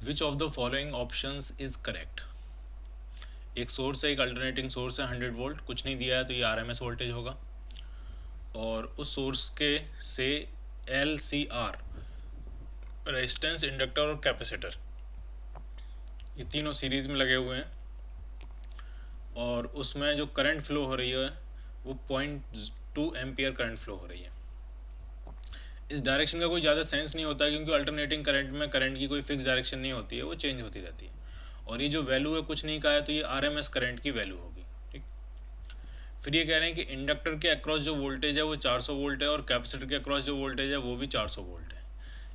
Which of the following options is correct. एक source है, एक अल्टरनेटिंग सोर्स है 100 वोल्ट, कुछ नहीं दिया है तो ये आरएमएस वोल्टेज होगा। और उस सोर्स के से L C R resistance, inductor और कैपेसिटर, ये तीनों सीरीज में लगे हुए हैं और उसमें जो करंट फ्लो हो रही है वो 0.2 एम्पियर करंट फ्लो हो रही है। इस डायरेक्शन का कोई ज़्यादा सेंस नहीं होता है क्योंकि अल्टरनेटिंग करंट में करंट की कोई फिक्स डायरेक्शन नहीं होती है, वो चेंज होती रहती है। और ये जो वैल्यू है कुछ नहीं का है तो ये आरएमएस करंट की वैल्यू होगी। ठीक, फिर ये कह रहे हैं कि इंडक्टर के अक्रॉस जो वोल्टेज है वो 400 वोल्ट है और कैपेसिटर के अक्रॉस जो वोल्टेज है वो भी 400 वोल्ट है।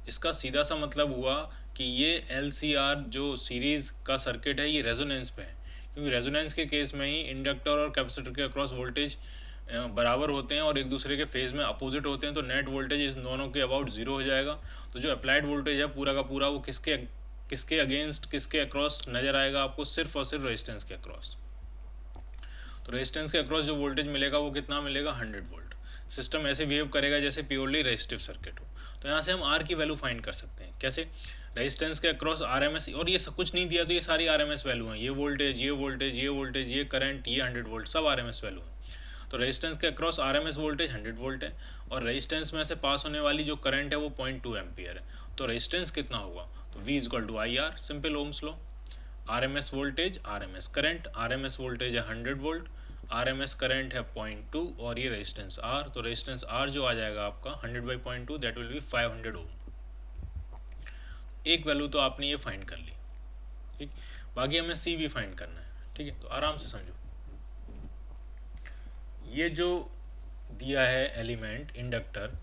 इसका सीधा सा मतलब हुआ कि ये LCR जो सीरीज़ का सर्किट है ये रेजोनेंस पे है, क्योंकि रेजोनेंस के केस में ही इंडक्टर और कैपेसिटर के अक्रॉस वोल्टेज बराबर होते हैं और एक दूसरे के फेज़ में अपोजिट होते हैं, तो नेट वोल्टेज इस दोनों के अबाउट ज़ीरो हो जाएगा। तो जो अप्लाइड वोल्टेज है पूरा का पूरा वो किसके अगेंस्ट, किसके अक्रॉस नज़र आएगा आपको, सिर्फ और सिर्फ रेजिस्टेंस के अक्रॉस। तो रेजिस्टेंस के अक्रॉस जो वोल्टेज मिलेगा वो कितना मिलेगा, 100 वोल्ट। सिस्टम ऐसे बिहेव करेगा जैसे प्योरली रेजिस्टिव सर्किट हो। तो यहाँ से हम आर की वैल्यू फाइंड कर सकते हैं। कैसे, रेजिस्टेंस के अक्रॉस आरएमएस, और ये सब कुछ नहीं दिया तो ये सारी आरएमएस वैल्यू हैं, ये वोल्टेज, ये वोल्टेज, ये वोल्टेज, ये करंट, ये 100 वोल्ट, सब आरएमएस वैल्यू है। तो रेजिस्टेंस के अक्रॉस आरएमएस वोल्टेज 100 वोल्ट है और रेजिस्टेंस में से पास होने वाली जो करंट है वो 0.2 एम्पियर है। तो रेजिस्टेंस कितना होगा, तो V equal to I R, simple Ohm's law. RMS voltage, RMS current, RMS voltage है 100 वोल्ट, आरएमएस करंट है 0.2 और ये रेजिस्टेंस आर। तो रेजिस्टेंस आर जो आ जाएगा आपका 100 by 0.2, that will be 500 ohm. एक वैल्यू तो आपने ये फाइंड कर ली। ठीक, बाकी हमें सी भी फाइंड करना है। ठीक है, तो आराम से समझो। ये जो दिया है एलिमेंट इंडक्टर,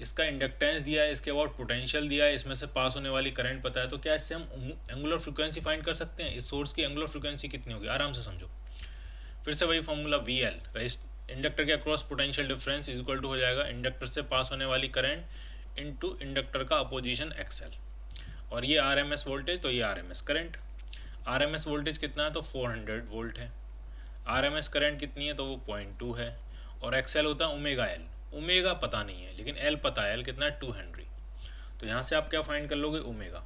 इसका इंडक्टेंस दिया है, इसके अबाउट पोटेंशियल दिया है, इसमें से पास होने वाली करंट पता है, तो क्या इससे हम एंगुलर फ्रीक्वेंसी फाइंड कर सकते हैं। इस सोर्स की एंगुलर फ्रीक्वेंसी कितनी होगी, आराम से समझो। फिर से वही फॉर्मूला VL, इंडक्टर के across potential difference is equal to हो जाएगा इंडक्टर से पास होने वाली करंट इनटू इंडक्टर का अपोजिशन XL। और ये आरएमएस वोल्टेज, तो ये आरएमएस करंट। आरएमएस वोल्टेज कितना है, तो 400 वोल्ट है। आरएमएस करंट कितनी है, तो वो 0.2 है। और XL होता है ओमेगा L, ओमेगा पता नहीं है लेकिन L पता है, L कितना है, 2 हेनरी। तो यहाँ से आप क्या फाइंड कर लोगे, ओमेगा,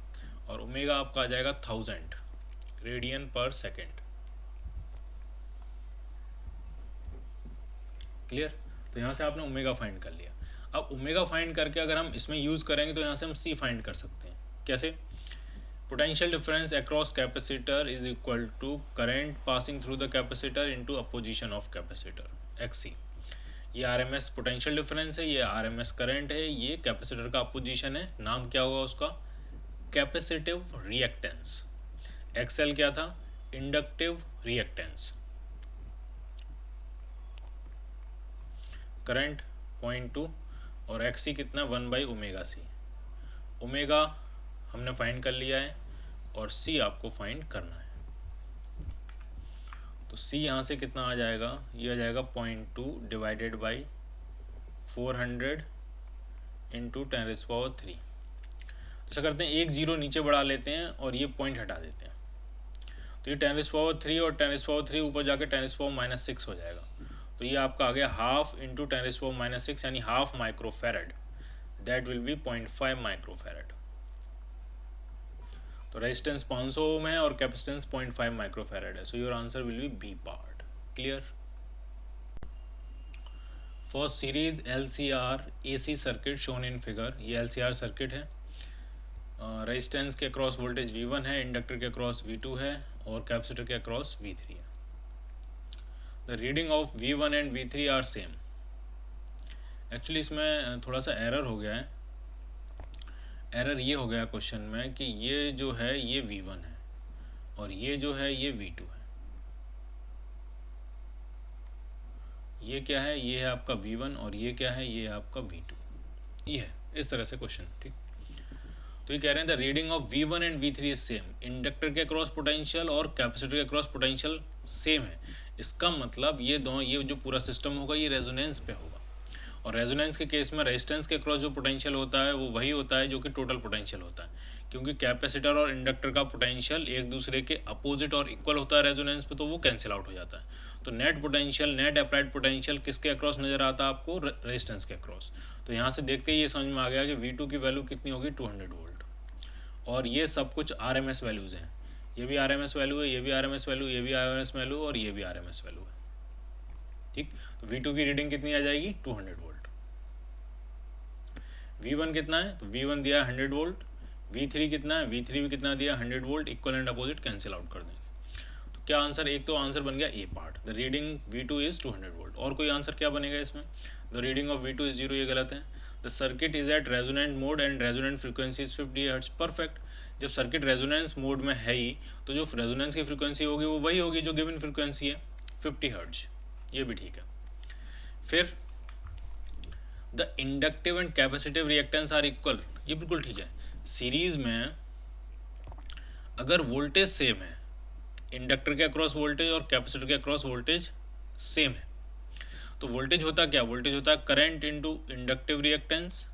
और ओमेगा आपका आ जाएगा 1000 रेडियन पर सेकेंड। क्लियर। तो यहाँ से आपने ओमेगा फाइंड कर लिया। अब ओमेगा फाइंड करके अगर हम इसमें यूज़ करेंगे तो यहाँ से हम सी फाइंड कर सकते हैं। कैसे, potential difference across capacitor is equal to current passing through the capacitor into opposition of capacitor, XC। ये आरएमएस पोटेंशियल डिफरेंस है, ये आरएमएस करंट है, ये कैपेसिटर का अपोजिशन है। नाम क्या होगा उसका, कैपेसिटिव रिएक्टेंस। XL क्या था, इंडक्टिव रिएक्टेंस। करंट 0.2 और XC कितना, 1 बाई ओमेगा सी। ओमेगा हमने फाइंड कर लिया है और C आपको फाइंड करना है। तो C यहाँ से कितना आ जाएगा, ये आ जाएगा 0.2 डिवाइडेड बाई 400 इंटू 10⁻3। ऐसा करते हैं, एक जीरो नीचे बढ़ा लेते हैं और ये पॉइंट हटा देते हैं। तो ये 10⁻3 और 10⁻3 ऊपर जाके 10⁻6 हो जाएगा। तो ये आपका आ गया हाफ इंटू 10⁻6 यानी half microfarad, that will be 0.5 microfarad. तो रेजिस्टेंस 500 ओम है और कैपेसिटेंस 0.5 माइक्रोफेरेड है। So your answer will be B part. Clear. For series LCR AC circuit shown in figure, ये LCR सर्किट है। रेजिस्टेंस के across voltage V1 है, inductor के across V2 है और कैपेसिटर के अक्रॉस V3 है। The reading of V1 and V3 are same. Actually इसमें थोड़ा सा एरर हो गया है। एरर ये हो गया क्वेश्चन में कि ये जो है ये V1 है और ये जो है ये V2 है। ये क्या है, ये है आपका V1 और ये क्या है, ये है आपका V2। ये है इस तरह से क्वेश्चन। ठीक, तो ये कह रहे हैं the reading of V1 and V3 is same. Inductor के अक्रॉस पोटेंशियल और कैपेसिटर के अक्रॉस पोटेंशियल सेम है। इसका मतलब ये दोनों, ये जो पूरा सिस्टम होगा ये रेजोनेंस पे होगा। और रेजोनेंस के केस में रेजिस्टेंस के अक्रॉस जो पोटेंशियल होता है वो वही होता है जो कि टोटल पोटेंशियल होता है, क्योंकि कैपेसिटर और इंडक्टर का पोटेंशियल एक दूसरे के अपोजिट और इक्वल होता है रेजोनेंस पे, तो वो कैंसिल आउट हो जाता है। तो net potential, net applied potential किसके अक्रॉस नज़र आता है आपको, रेजिस्टेंस के अक्रॉस। तो यहाँ से देखते ही ये समझ में आ गया कि V2 की वैल्यू कितनी होगी, 200 वोल्ट। और ये सब कुछ RMS वैल्यूज़ हैं, ये भी RMS वैल्यू है, ये भी RMS वैल्यू, ये भी RMS वैल्यू और ये भी RMS वैल्यू है। ठीक, तो V2 की रीडिंग कितनी आ जाएगी 200 वोल्ट। V1 कितना है, तो V1 दिया 100 वोल्ट। V3 कितना है, V3 भी कितना दिया 100 volt. Equal and opposite cancel out कर देंगे। तो क्या आंसर, एक तो आंसर बन गया A part, the reading V2 is 200 volt. और कोई आंसर क्या बनेगा इसमें, the reading of V2 is 0, ये गलत है। The circuit is at resonant mode and resonant frequency is 50 hertz, perfect. जब सर्किट रेजोनेंस मोड में है ही तो जो रेजोनेंस की फ्रीक्वेंसी होगी वो वही होगी जो गिवन फ्रीक्वेंसी है 50 हर्ट्ज, ये भी ठीक है। फिर the inductive and capacitive reactance are equal, ये बिल्कुल ठीक है। सीरीज में अगर वोल्टेज सेम है, इंडक्टर के अक्रॉस वोल्टेज और कैपेसिटर के अक्रॉस वोल्टेज सेम है, तो वोल्टेज होता क्या, वोल्टेज होता है करंट इनटू इंडक्टिव रिएक्टेंस,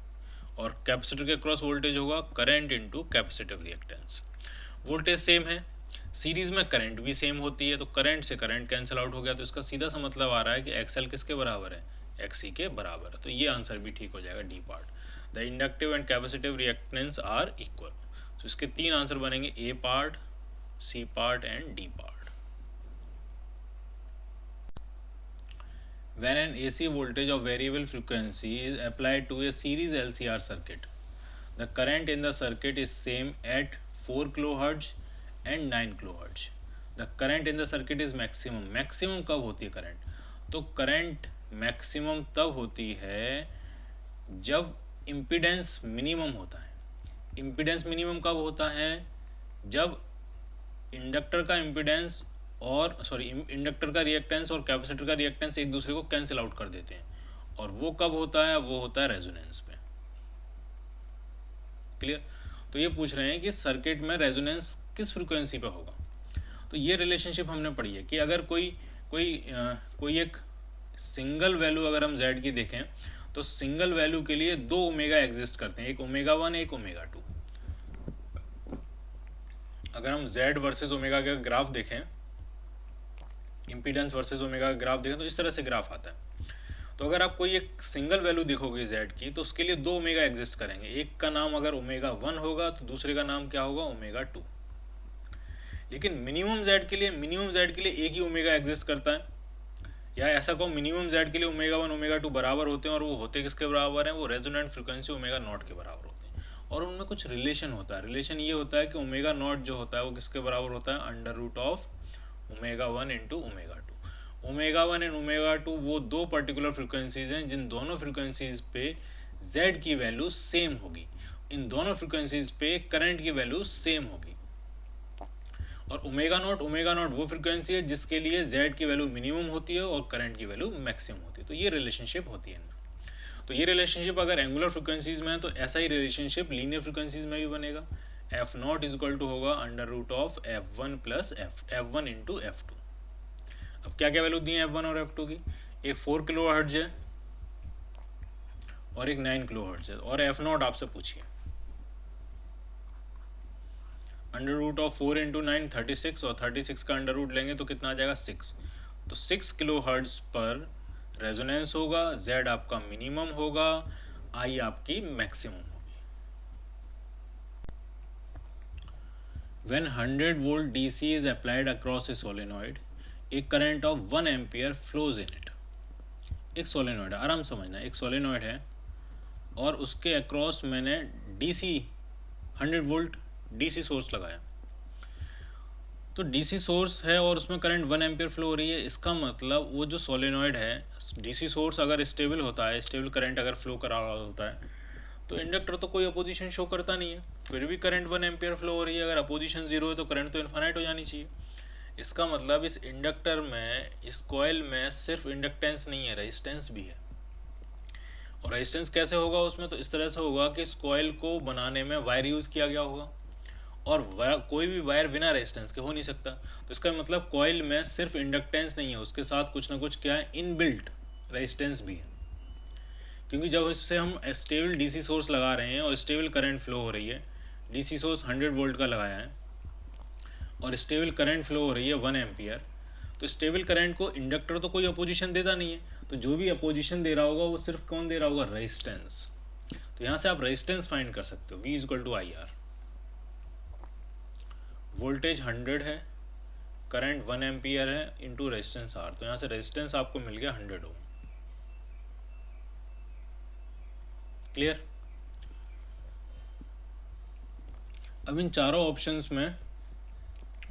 और कैपेसिटर के क्रॉस वोल्टेज होगा current into capacitive reactance. Voltage same है, सीरीज में करंट भी सेम होती है, तो करंट से करंट कैंसिल आउट हो गया, तो इसका सीधा सा मतलब आ रहा है कि एक्सएल किसके बराबर है, एक्सी के बराबर है। तो ये आंसर भी ठीक हो जाएगा, D part. The inductive and capacitive reactance are equal. तो इसके 3 आंसर बनेंगे, A part, C part and D part. When an AC voltage of variable frequency is applied to a series LCR circuit, the current in the circuit is same at 4 kHz and 9 kHz. The current in the circuit is maximum. Maximum कब होती है current, तो current maximum तब होती है जब impedance minimum होता है। इम्पीडेंस मिनिमम कब होता है, जब इंडक्टर का इम्पीडेंस और इंडक्टर का रिएक्टेंस और कैपेसिटर का रिएक्टेंस एक दूसरे को कैंसिल आउट कर देते हैं। और वो कब होता है, वो होता है रेजोनेंस में। क्लियर। तो ये पूछ रहे हैं कि सर्किट में रेजोनेंस किस फ्रीक्वेंसी पे होगा। तो ये रिलेशनशिप हमने पढ़ी है कि अगर कोई एक सिंगल वैल्यू अगर हम Z की देखें तो सिंगल वैल्यू के लिए 2 ओमेगा एग्जिस्ट करते हैं, एक ओमेगा 1 एक ओमेगा 2। अगर हम Z वर्सेस ओमेगा का ग्राफ देखें, इम्पीडेंस वर्सेस ओमेगा का ग्राफ देखें, तो इस तरह से ग्राफ आता है। तो अगर आप कोई एक सिंगल वैल्यू देखोगे Z की, तो उसके लिए 2 ओमेगा एग्जिस्ट करेंगे। एक का नाम अगर ओमेगा 1 होगा तो दूसरे का नाम क्या होगा, ओमेगा 2। लेकिन मिनिमम Z के लिए एक ही ओमेगा एग्जिस्ट करता है, या ऐसा कहो मिनिमम Z के लिए ओमेगा 1 ओमेगा 2 बराबर होते हैं, और वो होते किसके बराबर हैं, वो रेजोनेंट फ्रीक्वेंसी ओमेगा नॉट के बराबर होते हैं। और उनमें कुछ रिलेशन होता है। रिलेशन ये होता है कि ओमेगा नॉट जो होता है वो किसके बराबर होता है, under root of omega 1 into omega 2। Omega 1 and omega 2 वो 2 पर्टिकुलर फ्रीक्वेंसीज हैं जिन दोनों फ्रीक्वेंसीज पे Z की वैल्यू सेम होगी। इन दोनों फ्रीक्वेंसीज पे करंट की वैल्यू सेम होगी। और ओमेगा नॉट वो फ्रीक्वेंसी है जिसके लिए Z की वैल्यू मिनिमम होती है और करंट की वैल्यू मैक्सिमम होती है। तो ये रिलेशनशिप होती है इनमें। तो ये रिलेशनशिप अगर एंगुलर फ्रीक्वेंसीज में है तो ऐसा ही रिलेशनशिप लीनियर फ्रीक्वेंसीज में भी बनेगा। F naught is equal to होगा under root of F1 plus F1 into F2। अब क्या क्या वैल्यू दी है F1 और F2 की, एक 4 किलो हर्ट्ज है और एक 9 किलो हर्ट्ज है। और F नॉट आपसे पूछिए, अंडर रूट ऑफ 4 इंटू 9 36, और 36 का अंडर रूट लेंगे तो कितना आ जाएगा 6। तो 6 किलो हर्ट्ज पर रेजोनेंस होगा, Z आपका मिनिमम होगा, I आपकी मैक्सिमम होगी। When 100 volt DC is applied across a solenoid, a current of 1 ampere flows in it। एक सोलेनॉइड है, आराम समझना, एक सोलेनॉइड है और उसके अक्रॉस मैंने DC 100 वोल्ट DC सोर्स लगाया। तो DC सोर्स है और उसमें करंट 1 एम्पियर फ्लो हो रही है। इसका मतलब वो जो सोलेनॉइड है, DC सोर्स अगर स्टेबल होता है, स्टेबल करंट अगर फ्लो करा रहा होता है, तो इंडक्टर तो कोई अपोजिशन शो करता नहीं है, फिर भी करंट 1 एम्पियर फ्लो हो रही है। अगर अपोजिशन 0 है तो करंट तो इन्फाइनाइट हो जानी चाहिए। इसका मतलब इस इंडक्टर में, इस कॉइल में सिर्फ इंडक्टेंस नहीं है, रेजिस्टेंस भी है। और रेजिस्टेंस कैसे होगा उसमें, तो इस तरह से होगा कि इस कॉइल को बनाने में वायर यूज़ किया गया होगा, और कोई भी वायर बिना रेजिस्टेंस के हो नहीं सकता। तो इसका मतलब कॉइल में सिर्फ इंडक्टेंस नहीं है, उसके साथ कुछ ना कुछ क्या है, इनबिल्ट रेजिस्टेंस भी है। क्योंकि जब इससे हम स्टेबल DC सोर्स लगा रहे हैं और स्टेबल करंट फ्लो हो रही है, DC सोर्स 100 वोल्ट का लगाया है और स्टेबल करंट फ्लो हो रही है 1 एम्पियर, तो स्टेबल करंट को इंडक्टर तो कोई अपोजिशन देता नहीं है, तो जो भी अपोजिशन दे रहा होगा वो सिर्फ कौन दे रहा होगा, रेजिस्टेंस। तो यहाँ से आप रेजिस्टेंस फाइंड कर सकते हो, V = IR। वोल्टेज 100 है, करंट 1 एम्पियर है इंटू रेजिस्टेंस आर, तो यहाँ से रेजिस्टेंस आपको मिल गया 100 ओम। क्लियर? अब इन चारों ऑप्शंस में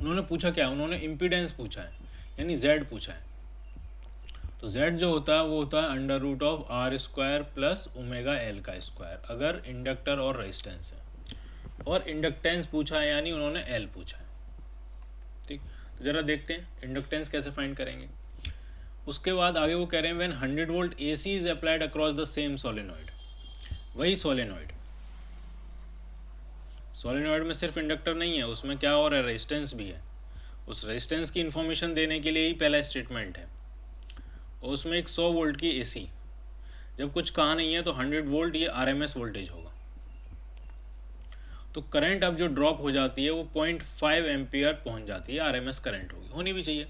उन्होंने पूछा क्या, उन्होंने इम्पीडेंस पूछा है, यानी Z पूछा है। तो Z जो होता है वो होता है under root of R square plus omega L का स्क्वायर, अगर इंडक्टर और रेजिस्टेंस है, और इंडक्टेंस पूछा है यानी उन्होंने L पूछा है। ठीक, तो जरा देखते हैं इंडक्टेंस कैसे फाइंड करेंगे। उसके बाद आगे वो कह रहे हैं when 100 volt AC is applied across the same solenoid, वही सोलेनॉइड, सोलेनॉइड में सिर्फ इंडक्टर नहीं है, उसमें क्या और है, रेजिस्टेंस भी है। उस रेजिस्टेंस की इंफॉर्मेशन देने के लिए ही पहला स्टेटमेंट है, और उसमें एक 100 वोल्ट की AC, जब कुछ कहा नहीं है तो 100 वोल्ट ये RMS वोल्टेज होगा। तो करंट अब जो ड्रॉप हो जाती है वो 0.5 एम्पियर पहुंच जाती है, RMS करंट होनी भी चाहिए।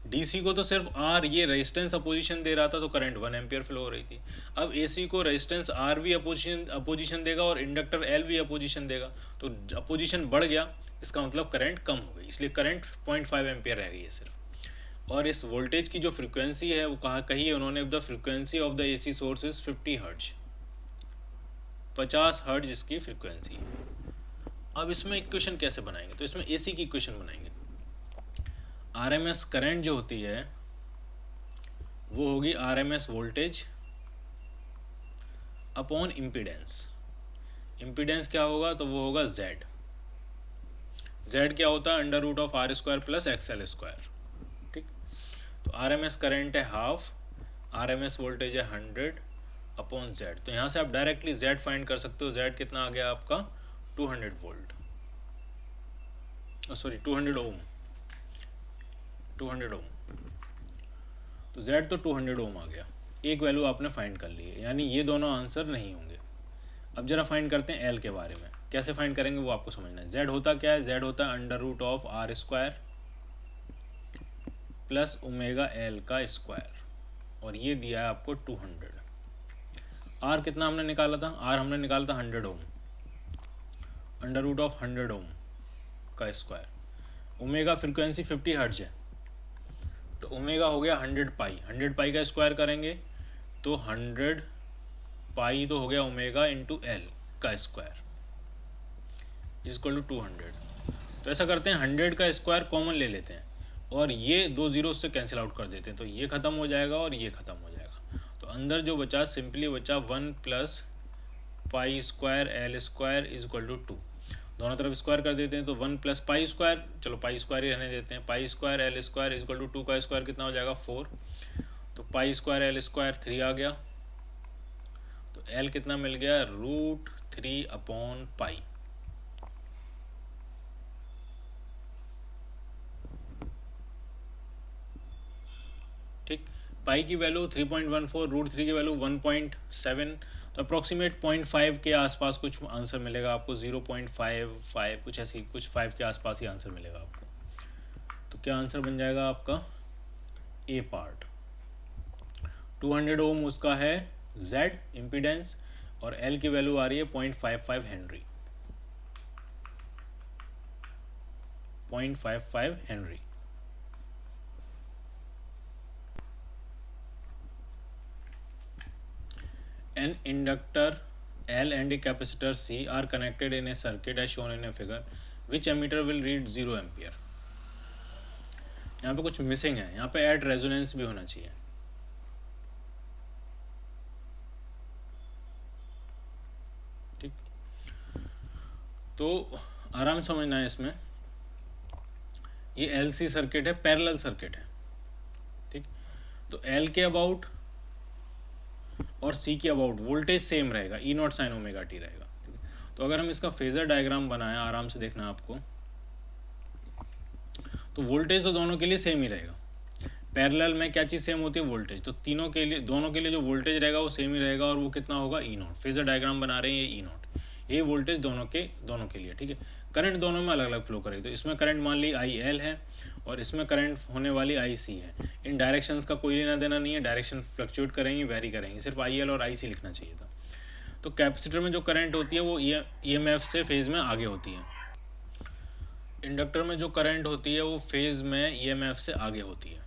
DC को तो सिर्फ R ये रेजिस्टेंस अपोजिशन दे रहा था, तो करंट 1 एम्पियर फ्लो हो रही थी। अब AC को रेजिस्टेंस R भी अपोजिशन देगा और इंडक्टर L भी अपोजिशन देगा, तो अपोजिशन बढ़ गया, इसका मतलब करंट कम हो गई, इसलिए करंट 0.5 एम्पियर रह गई है सिर्फ। और इस वोल्टेज की जो फ्रीक्वेंसी है वो कही है उन्होंने, the frequency of the AC source is 50 hertz, 50 hertz इसकी फ्रीक्वेंसी है। अब इसमें इक्वेशन कैसे बनाएंगे, तो इसमें AC की इक्वेशन बनाएंगे। RMS करंट जो होती है वो होगी RMS voltage upon impedance. Impedance क्या होगा, तो वो होगा Z। Z क्या होता है, under root of R square plus XL square. ठीक, तो RMS करंट है हाफ, RMS वोल्टेज है 100 अपॉन Z, तो यहाँ से आप डायरेक्टली Z फाइंड कर सकते हो। Z कितना आ गया आपका, 200 वोल्ट, सॉरी 200 ओम, 200 ओम। तो Z तो 200 ओम आ गया, एक वैल्यू आपने फाइंड कर ली है, यानी ये दोनों आंसर नहीं होंगे। अब जरा फाइंड करते हैं L के बारे में, कैसे फाइंड करेंगे वो आपको समझना है। Z होता क्या है, Z होता है under root of R square plus omega L का स्क्वायर, और ये दिया है आपको 200। R कितना हमने निकाला था, R हमने निकाला था 100 ओम, अंडर रूट ऑफ 100 ओम का स्क्वायर। ओमेगा फ्रीक्वेंसी 50 हर्ट्ज है, तो ओमेगा हो गया 100 पाई, 100 पाई का स्क्वायर करेंगे तो 100 पाई तो हो गया ओमेगा इंटू एल का स्क्वायर इजक्वल टू 200। तो ऐसा करते हैं 100 का स्क्वायर कॉमन ले लेते हैं और ये दो जीरो से कैंसिल आउट कर देते हैं, तो ये ख़त्म हो जाएगा और ये ख़त्म हो जाएगा। तो अंदर जो बचा सिंपली बचा 1 plus pi square L square is equal to 2, दोनों तरफ स्क्वायर कर देते हैं, तो 1 प्लस पाई स्क्वायर, चलो पाई स्क्वायर ही रहने देते हैं, pi square L square is equal to 2 का स्क्वायर कितना हो जाएगा 4, तो पाई स्क्वायर एल स्क्वायर 3 आ गया, तो एल कितना मिल गया, √3 अपॉन पाई। ठीक, पाई की वैल्यू 3.14, √3 की वैल्यू 1.7, तो अप्रॉक्सीमेट 0.5 के आसपास कुछ आंसर मिलेगा आपको, 0.55 कुछ ऐसी, कुछ 5 के आसपास ही आंसर मिलेगा आपको। तो क्या आंसर बन जाएगा आपका, ए पार्ट। 200 ओम उसका है Z इम्पीडेंस, और L की वैल्यू आ रही है 0.55 Henry, 0.55 Henry. An inductor L and a capacitor C are connected in a circuit as shown in a figure. Which ammeter will read 0 ampere? यहाँ पे कुछ मिसिंग है, यहाँ पे एड रेजोनेंस भी होना चाहिए। ठीक, तो आराम समझना है इसमें, ये LC सर्किट है, पैरेलल सर्किट है। ठीक, तो L के अबाउट और C के अबाउट वोल्टेज सेम रहेगा, E0 साइन ओमेगा टी रहेगा। तो अगर हम इसका फेजर डायग्राम बनाएं, आराम से देखना आपको, तो वोल्टेज तो दोनों के लिए सेम ही रहेगा। पैरेलल में क्या चीज़ सेम होती है, वोल्टेज, तो तीनों के लिए, दोनों के लिए जो वोल्टेज रहेगा वो सेम ही रहेगा, और वो कितना होगा, E0। फेजर डायग्राम बना रहे हैं ये E0, ये वोल्टेज दोनों के लिए। ठीक है, करंट दोनों में अलग अलग फ्लो करेगी, तो इसमें करंट मान ली IL है और इसमें करंट होने वाली IC है। इन डायरेक्शंस का कोई लेना देना नहीं है, डायरेक्शन फ्लक्चुएट करेंगी, वेरी करेंगी, सिर्फ IL और IC लिखना चाहिए था। तो कैपेसिटर में जो करंट होती है वो EMF से फेज में आगे होती है। इंडक्टर में जो करंट होती है वो फेज़ में ईएमएफ से आगे होती है।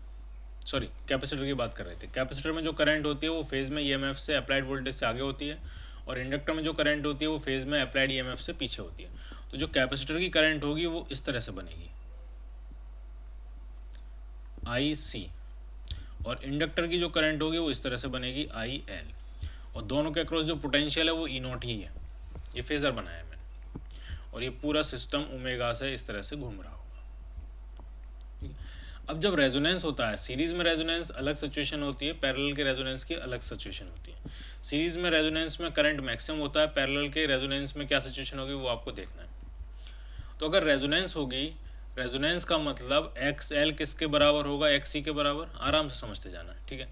सॉरी, कैपेसिटर की बात कर रहे थे। कैपेसिटर में जो करंट होती है वो फेज़ में ईएमएफ से अप्लाइड वोल्टेज से आगे होती है, और इंडक्टर में जो करंट होती है वो फेज़ में अप्लाइड ईएमएफ से पीछे होती है। तो जो कैपेसिटर की करंट होगी वो इस तरह से बनेगी, आई सी, और इंडक्टर की जो करंट होगी वो इस तरह से बनेगी, आई एल। और दोनों के अक्रॉस जो पोटेंशियल है वो ई नॉट ही है। ये फेज़र बनाया है मैंने, और ये पूरा सिस्टम ओमेगा से इस तरह से घूम रहा होगा। अब जब रेजोनेंस होता है, सीरीज़ में रेजोनेंस अलग सिचुएशन होती है, पैरेलल के रेजोनेंस की अलग सिचुएशन होती है। सीरीज़ में रेजोनेंस में करंट मैक्सिमम होता है, पैरेलल के रेजोनेंस में क्या सिचुएशन होगी वो आपको देखना है। तो अगर रेजोनेंस होगी, रेजोनेंस का मतलब एक्स एल किसके बराबर होगा, एक्स सी के बराबर। आराम से समझते जाना है, ठीक है।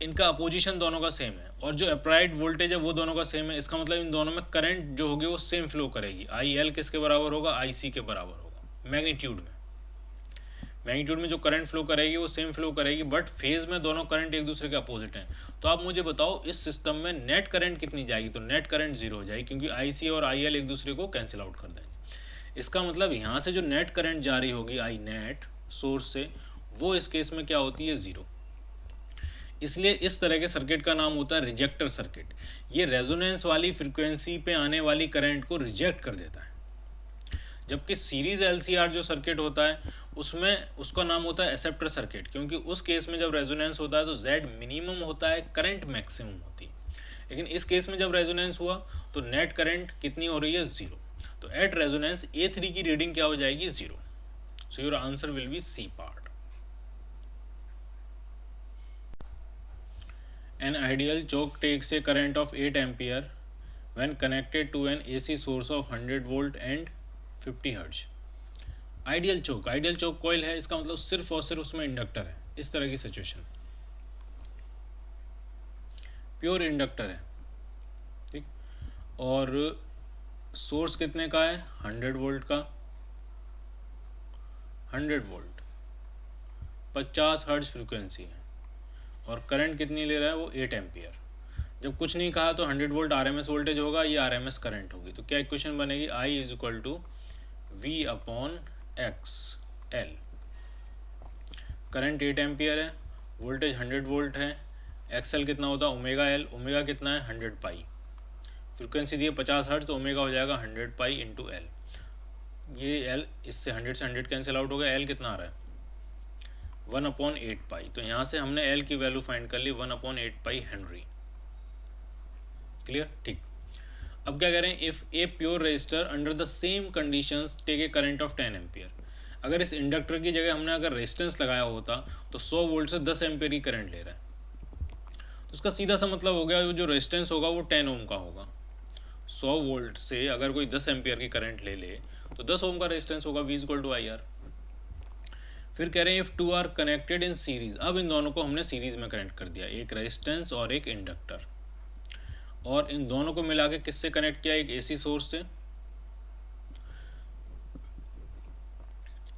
इनका अपोजिशन दोनों का सेम है, और जो अप्लाइड वोल्टेज है वो दोनों का सेम है। इसका मतलब इन दोनों में करंट जो होगी वो सेम फ्लो करेगी। आई एल किसके बराबर होगा, आई सी के बराबर होगा। मैग्नीट्यूड में जो करंट फ्लो करेगी वो सेम फ्लो करेगी, बट फेज में दोनों करंट एक दूसरे के अपोजिट हैं। तो आप मुझे बताओ इस सिस्टम में नेट करंट कितनी जाएगी। तो नेट करंट जीरो हो जाएगी, क्योंकि आई सी और आई एल एक दूसरे को कैंसिल आउट कर देंगे। इसका मतलब यहाँ से जो नेट करंट जा रही होगी आई नेट सोर्स से, वो इस केस में क्या होती है, ज़ीरो। इसलिए इस तरह के सर्किट का नाम होता है रिजेक्टर सर्किट। ये रेजोनेंस वाली फ्रीक्वेंसी पे आने वाली करंट को रिजेक्ट कर देता है। जबकि सीरीज एलसीआर जो सर्किट होता है उसमें उसका नाम होता है एक्सेप्टर सर्किट, क्योंकि उस केस में जब रेजोनेंस होता है तो जेड मिनिमम होता है, करंट मैक्सिमम होती है। लेकिन इस केस में जब रेजोनेंस हुआ तो नेट करंट कितनी हो रही है, ज़ीरो। तो एट रेजोनेंस A3 की रीडिंग क्या हो जाएगी, zero. So your answer will be C part. An ideal choke takes a current of 8 ampere when connected to an AC source of 100 volt and 50 Hz. Ideal choke coil है, इसका मतलब सिर्फ और सिर्फ उसमें इंडक्टर है। इस तरह की सिचुएशन, प्योर इंडक्टर है, ठीक। और सोर्स कितने का है, 100 वोल्ट का, 100 वोल्ट, 50 हर्ट्ज फ्रीक्वेंसी है, और करंट कितनी ले रहा है वो 8 एम्पियर। जब कुछ नहीं कहा तो 100 वोल्ट आरएमएस वोल्टेज होगा, ये आरएमएस करंट होगी। तो क्या इक्वेशन बनेगी, I is equal to V upon X L. Current 8 ampere है, वोल्टेज 100 वोल्ट है, एक्सएल कितना होता है, ओमेगा एल। ओमेगा कितना है, 100 पाई। फ्रीक्वेंसी दी है 50 हर्ट्ज, तो ओमेगा हो जाएगा 100 पाई इंटू एल। ये एल इससे 100 से 100 कैंसिल आउट हो गया, एल कितना आ रहा है, 1/8 पाई। तो यहाँ से हमने एल की वैल्यू फाइंड कर ली, 1/8 पाई हेनरी। क्लियर, ठीक। अब क्या करें, if a pure resistor under the same conditions take a current of 10 ampere. अगर इस इंडक्टर की जगह हमने अगर रेजिस्टेंस लगाया होता तो 100 वोल्ट से 10 एम्पियर की करंट ले रहा है। तो उसका सीधा सा मतलब हो गया जो रेजिस्टेंस होगा वो 10 ओम का होगा। 100 वोल्ट से अगर कोई 10 एम्पियर की करंट ले ले तो 10 ओम का रेजिस्टेंस होगा, V equal to I R. फिर कह रहे हैं if two are connected in series. अब इन दोनों को हमने सीरीज में कनेक्ट कर दिया, एक रेजिस्टेंस और एक इंडक्टर, और इन दोनों को मिला के किससे कनेक्ट किया, एक एसी सोर्स से।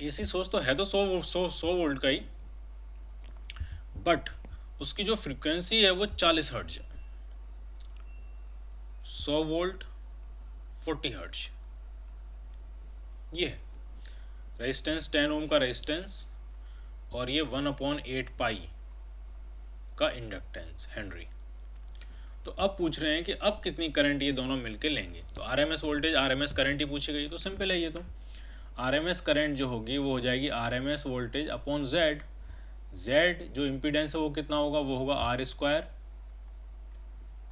एसी सोर्स तो है तो 100 वोल्ट का ही, बट उसकी जो फ्रीक्वेंसी है वो 40 हर्ट्ज है। 100 वोल्ट 40 हर्ट्ज, ये है रेजिस्टेंस, 10 ओम का रेजिस्टेंस, और ये 1/8 पाई का इंडक्टेंस हेनरी। तो अब पूछ रहे हैं कि अब कितनी करंट ये दोनों मिलके लेंगे। तो आरएमएस वोल्टेज, आरएमएस करंट ही पूछी गई, तो सिंपल है ये। तो आरएमएस करंट जो होगी वो हो जाएगी RMS voltage upon Z. Z जो इम्पीडेंस है वो कितना होगा, वो होगा आर स्क्वायर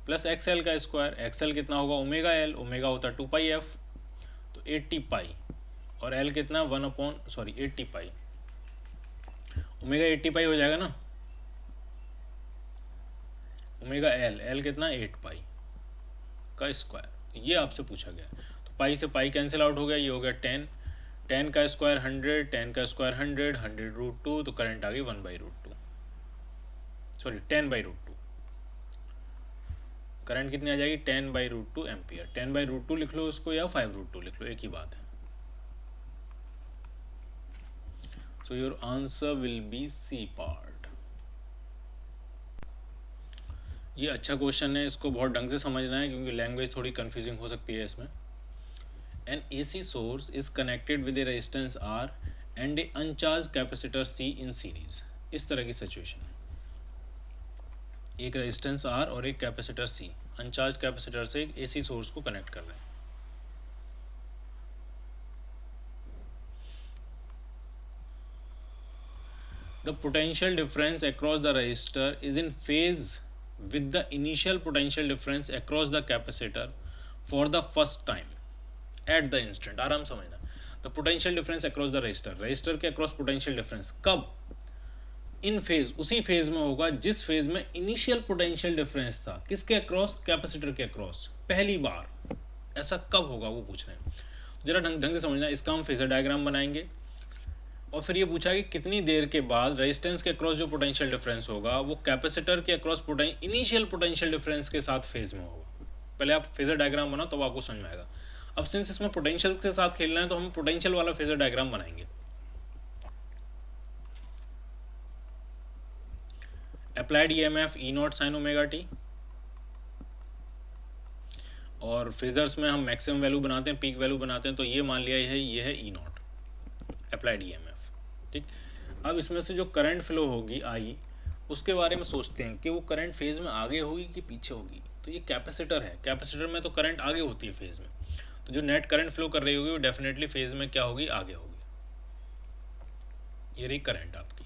प्लस एक्सएल का स्क्वायर। एक्सएल कितना होगा, ओमेगा एल। ओमेगा होता है 2 पाई एफ, तो 80 पाई, और एल कितना 80 पाई। ओमेगा 80 पाई हो जाएगा ना, ओमेगा एल कितना 8 पाई का स्क्वायर। ये आपसे पूछा गया, तो पाई से पाई कैंसिल आउट हो गया, ये हो गया 10। 10 का स्क्वायर 100, 10 का स्क्वायर 100, 100√2, तो करंट आ गई 1/√2, सॉरी 10/√2। करंट कितनी आ जाएगी, 10/√2 एम्पियर। 10/√2 लिख लो इसको या 5√2 लिख लो, एक ही बात है। So your answer will be C part. ये अच्छा क्वेश्चन है, इसको बहुत ढंग से समझना है क्योंकि लैंग्वेज थोड़ी कंफ्यूजिंग हो सकती है इसमें। An AC source is connected with a resistance R and a uncharged capacitor C in series. इस तरह की सिचुएशन है, एक रेजिस्टेंस R और एक कैपेसिटर C अनचार्ज कैपेसिटर से एक AC सोर्स को कनेक्ट कर रहे हैं. The potential difference across the resistor is in phase with the initial potential difference across the capacitor for the first time at the instant. आराम समझना. The potential difference across the resistor, resistor के across potential difference कब? इन phase, उसी phase में होगा जिस phase में initial potential difference था. किसके अक्रॉस? कैपेसिटर के अक्रॉस. पहली बार. ऐसा कब होगा वो पूछ रहे हैं. तो जरा ढंग से समझना. इसका हम फेजर डायग्राम बनाएंगे और फिर ये पूछा कि कितनी देर के बाद रेजिस्टेंस के अक्रॉस जो पोटेंशियल डिफरेंस होगा वो कैपेसिटर के अक्रॉस इनिशियल पोटेंशियल डिफरेंस के साथ फेज में होगा. पहले आप फेजर डायग्राम बनाओ तो आपको समझ में आएगा. अब सिंस इसमें पोटेंशियल के साथ खेलना है तो हम पोटेंशियल वाला फेजर डायग्राम बनाएंगे. Applied EMF E0 sign omega T, और फेजर्स में हम मैक्सिमम वैल्यू बनाते हैं, पीक वैल्यू बनाते हैं. तो ये मान लिया है ये है E0 अप्लाइड EMF. ठीक. अब इसमें से जो करंट फ्लो होगी I, उसके बारे में सोचते हैं कि वो करंट फेज में आगे होगी कि पीछे होगी. तो ये कैपेसिटर है, कैपेसिटर में तो करंट आगे होती है फेज में. तो जो नेट करंट फ्लो कर रही होगी वो डेफिनेटली फेज में क्या होगी? आगे होगी. ये रही करंट आपकी,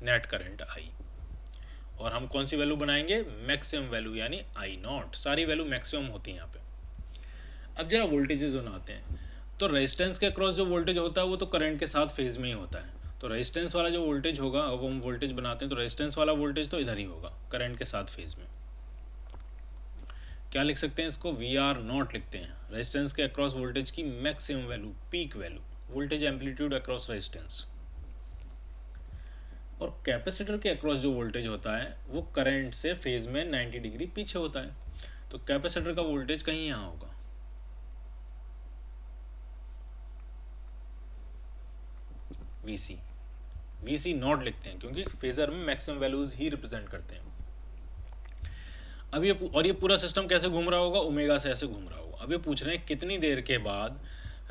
नेट करंट I. और हम कौन सी वैल्यू बनाएंगे? मैक्सिमम वैल्यू यानी I0. सारी वैल्यू मैक्सिमम होती है यहाँ पे. अब जरा वोल्टेजेस बनाते हैं. तो रेजिस्टेंस के अक्रॉस जो वोल्टेज होता है वो तो करंट के साथ फेज में ही होता है. तो रेजिस्टेंस वाला जो वोल्टेज होगा, अब हम वोल्टेज बनाते हैं तो रेजिस्टेंस वाला वोल्टेज तो इधर ही होगा, करंट के साथ फेज में. क्या लिख सकते हैं इसको? VR0 लिखते हैं. रेजिस्टेंस के अक्रॉस वोल्टेज की maximum value, peak value, voltage amplitude across resistance. और कैपेसिटर के अक्रॉस जो वोल्टेज होता है वो करंट से फेज में 90 डिग्री पीछे होता है. तो कैपेसिटर का वोल्टेज कहीं यहाँ होगा. VC0 लिखते हैं क्योंकि फेजर में मैक्सिमम वैल्यूज ही रिप्रेजेंट करते हैं. अब ये पूरा सिस्टम कैसे घूम रहा होगा? ओमेगा से ऐसे घूम रहा होगा. अब ये पूछ रहे हैं कितनी देर के बाद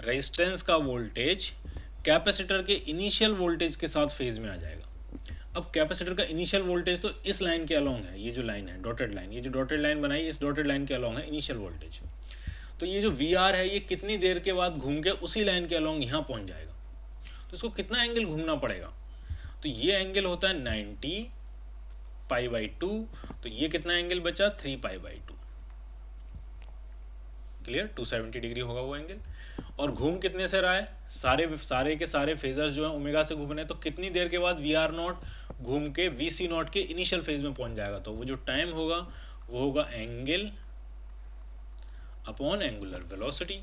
रेजिस्टेंस का वोल्टेज कैपेसिटर के इनिशियल वोल्टेज के साथ फेज में आ जाएगा. अब कैपेसिटर का इनिशियल वोल्टेज तो इस लाइन के अलोंग है. ये जो लाइन है डॉटेड लाइन, ये जो डॉटेड लाइन बनाई इस डॉटेड लाइन के अलोंग है इनिशियल वोल्टेज. तो ये जो VR है ये कितनी देर के बाद घूम के उसी लाइन के अलोंग यहाँ पहुँच जाएगा. तो इसको कितना एंगल घूमना पड़ेगा? तो ये एंगल होता है 90 π/2. तो ये कितना एंगल बचा? 3 π/2. क्लियर? 270 डिग्री होगा वो एंगल. और घूम कितने से रहा है? सारे के सारे फेजर्स जो है ओमेगा से घूम रहे हैं. तो कितनी देर के बाद VR0 घूम के VC0 के इनिशियल फेज में पहुंच जाएगा? तो वो जो टाइम होगा वो होगा angle upon angular velocity.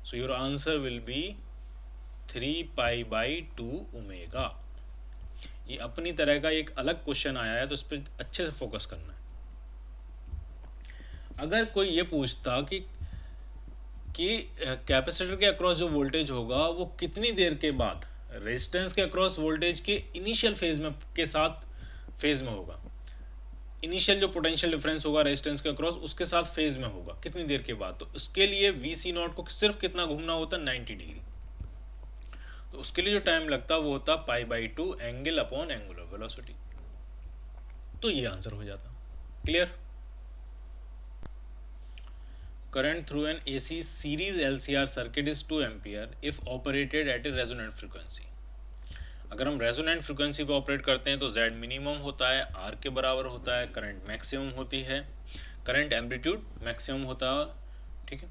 So your answer will be 3 π/2 omega. ये अपनी तरह का एक अलग क्वेश्चन आया है तो इस पर अच्छे से फोकस करना है. अगर कोई ये पूछता कि कैपेसिटर के अक्रॉस जो वोल्टेज होगा वो कितनी देर के बाद रेजिस्टेंस के अक्रॉस वोल्टेज के इनिशियल फेज में के साथ फेज में होगा, इनिशियल जो पोटेंशियल डिफरेंस होगा रेजिस्टेंस के अक्रॉस उसके साथ फेज में होगा कितनी देर के बाद, तो उसके लिए VC0 को सिर्फ कितना घूमना होता है? 90 डिग्री. तो उसके लिए जो टाइम लगता है वो होता π/2 एंगल अपॉन एंगुलर वेलोसिटी. तो ये आंसर हो जाता. Clear? Current through an AC series LCR circuit is 2 ampere if operated at a resonant frequency. अगर हम रेजोनेंट फ्रिक्वेंसी पे ऑपरेट करते हैं तो Z मिनिमम होता है, R के बराबर होता है, करंट मैक्सिमम होती है, करंट एम्पलीट्यूड मैक्सिमम होता है. ठीक है.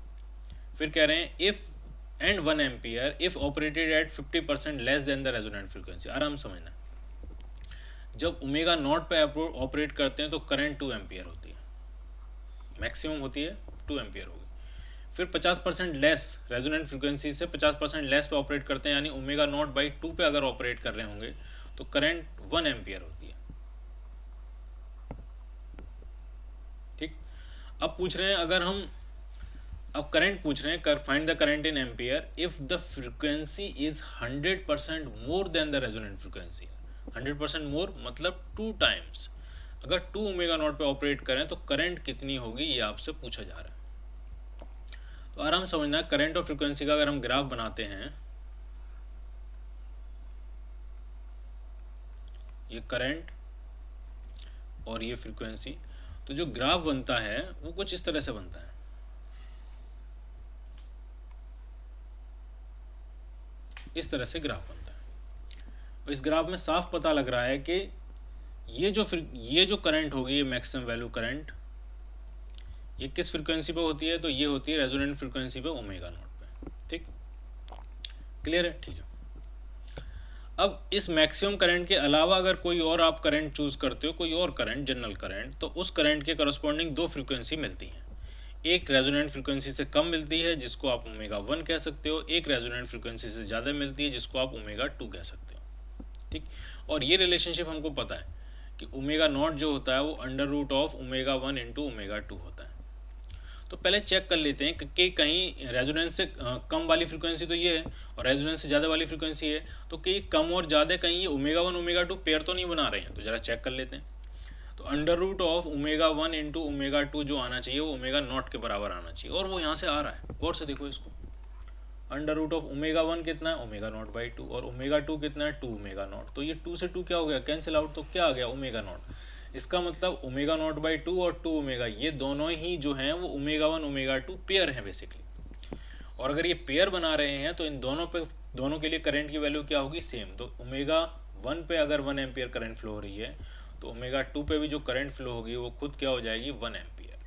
फिर कह रहे हैं if and 1 ampere if operated at 50% less than the resonant frequency. आराम समझना. जब ओमेगा नॉट पे ऑपरेट करते हैं तो करंट 2 एम्पियर होती है, मैक्सिमम होती है 2 एम्पियर होगी. फिर 50% लेस, रेजोनेंट फ्रिक्वेंसी से 50% लेस पे ऑपरेट करते हैं यानी ओमेगा नॉट बाई 2 पे अगर ऑपरेट कर रहे होंगे तो करंट 1 एम्पियर होती है. ठीक. अब पूछ रहे हैं अगर हम अब करंट पूछ रहे हैं find the current in ampere if the frequency is 100% more than the resonant frequency. 100% मोर मतलब 2 टाइम्स. अगर 2 ओमेगा नॉट पे ऑपरेट करें तो करंट कितनी होगी ये आपसे पूछा जा रहा है. तो आराम समझना, करंट और फ्रीक्वेंसी का अगर हम ग्राफ बनाते हैं, ये करंट और ये फ्रीक्वेंसी, तो जो ग्राफ बनता है वो कुछ इस तरह से बनता है। इस तरह से ग्राफ बनता है और इस ग्राफ में साफ पता लग रहा है कि ये जो करंट होगी, ये मैक्सिमम वैल्यू करंट, ये किस फ्रीक्वेंसी पे होती है, तो ये होती है रेजोनेंट फ्रीक्वेंसी पे ओमेगा नॉट पे। ठीक, क्लियर है? ठीक है। अब इस मैक्सिमम करंट के अलावा अगर कोई और आप करंट चूज करते हो, कोई और करंट, जनरल करंट, तो उस करंट के करस्पॉन्डिंग दो फ्रीक्वेंसी मिलती हैं। एक रेजोनेंट फ्रीक्वेंसी से कम मिलती है जिसको आप ओमेगा 1 कह सकते हो, एक रेजोनेंट फ्रीक्वेंसी से ज़्यादा मिलती है जिसको आप ओमेगा 2 कह सकते हो। ठीक, और ये रिलेशनशिप हमको पता है कि ओमेगा नॉट जो होता है वो under root of omega 1 into omega 2 होता है। तो पहले चेक कर लेते हैं कि कहीं रेजोनेंस से कम वाली फ्रीक्वेंसी तो ये है और रेजोनेंस से ज़्यादा वाली फ्रीक्वेंसी है, तो कहीं कम और ज़्यादा कहीं ये ओमेगा 1 ओमेगा 2 पेयर तो नहीं बना रहे हैं। तो ज़रा चेक कर लेते हैं। तो under root of omega 1 into omega 2 जो आना चाहिए वो ओमेगा नॉट के बराबर आना चाहिए, और वो यहाँ से आ रहा है। गौर से देखो इसको, अंडर रूट ऑफ ओमेगा 1 कितना है, ओमेगा नॉट बाई 2, और ओमेगा 2 कितना है, 2 ओमेगा नॉट। तो ये 2 से 2 क्या हो गया, कैंसिल आउट, तो क्या आ गया, ओमेगा नॉट। इसका मतलब ओमेगा नॉट बाई 2 और 2 ओमेगा, ये दोनों ही जो हैं वो ओमेगा 1 ओमेगा 2 पेयर हैं बेसिकली। और अगर ये पेयर बना रहे हैं तो इन दोनों के लिए करंट की वैल्यू क्या होगी, सेम। तो ओमेगा 1 पे अगर 1 एम्पियर करंट फ्लो हो रही है, तो ओमेगा 2 पे भी जो करंट फ्लो होगी वो खुद क्या हो जाएगी, 1 ampere.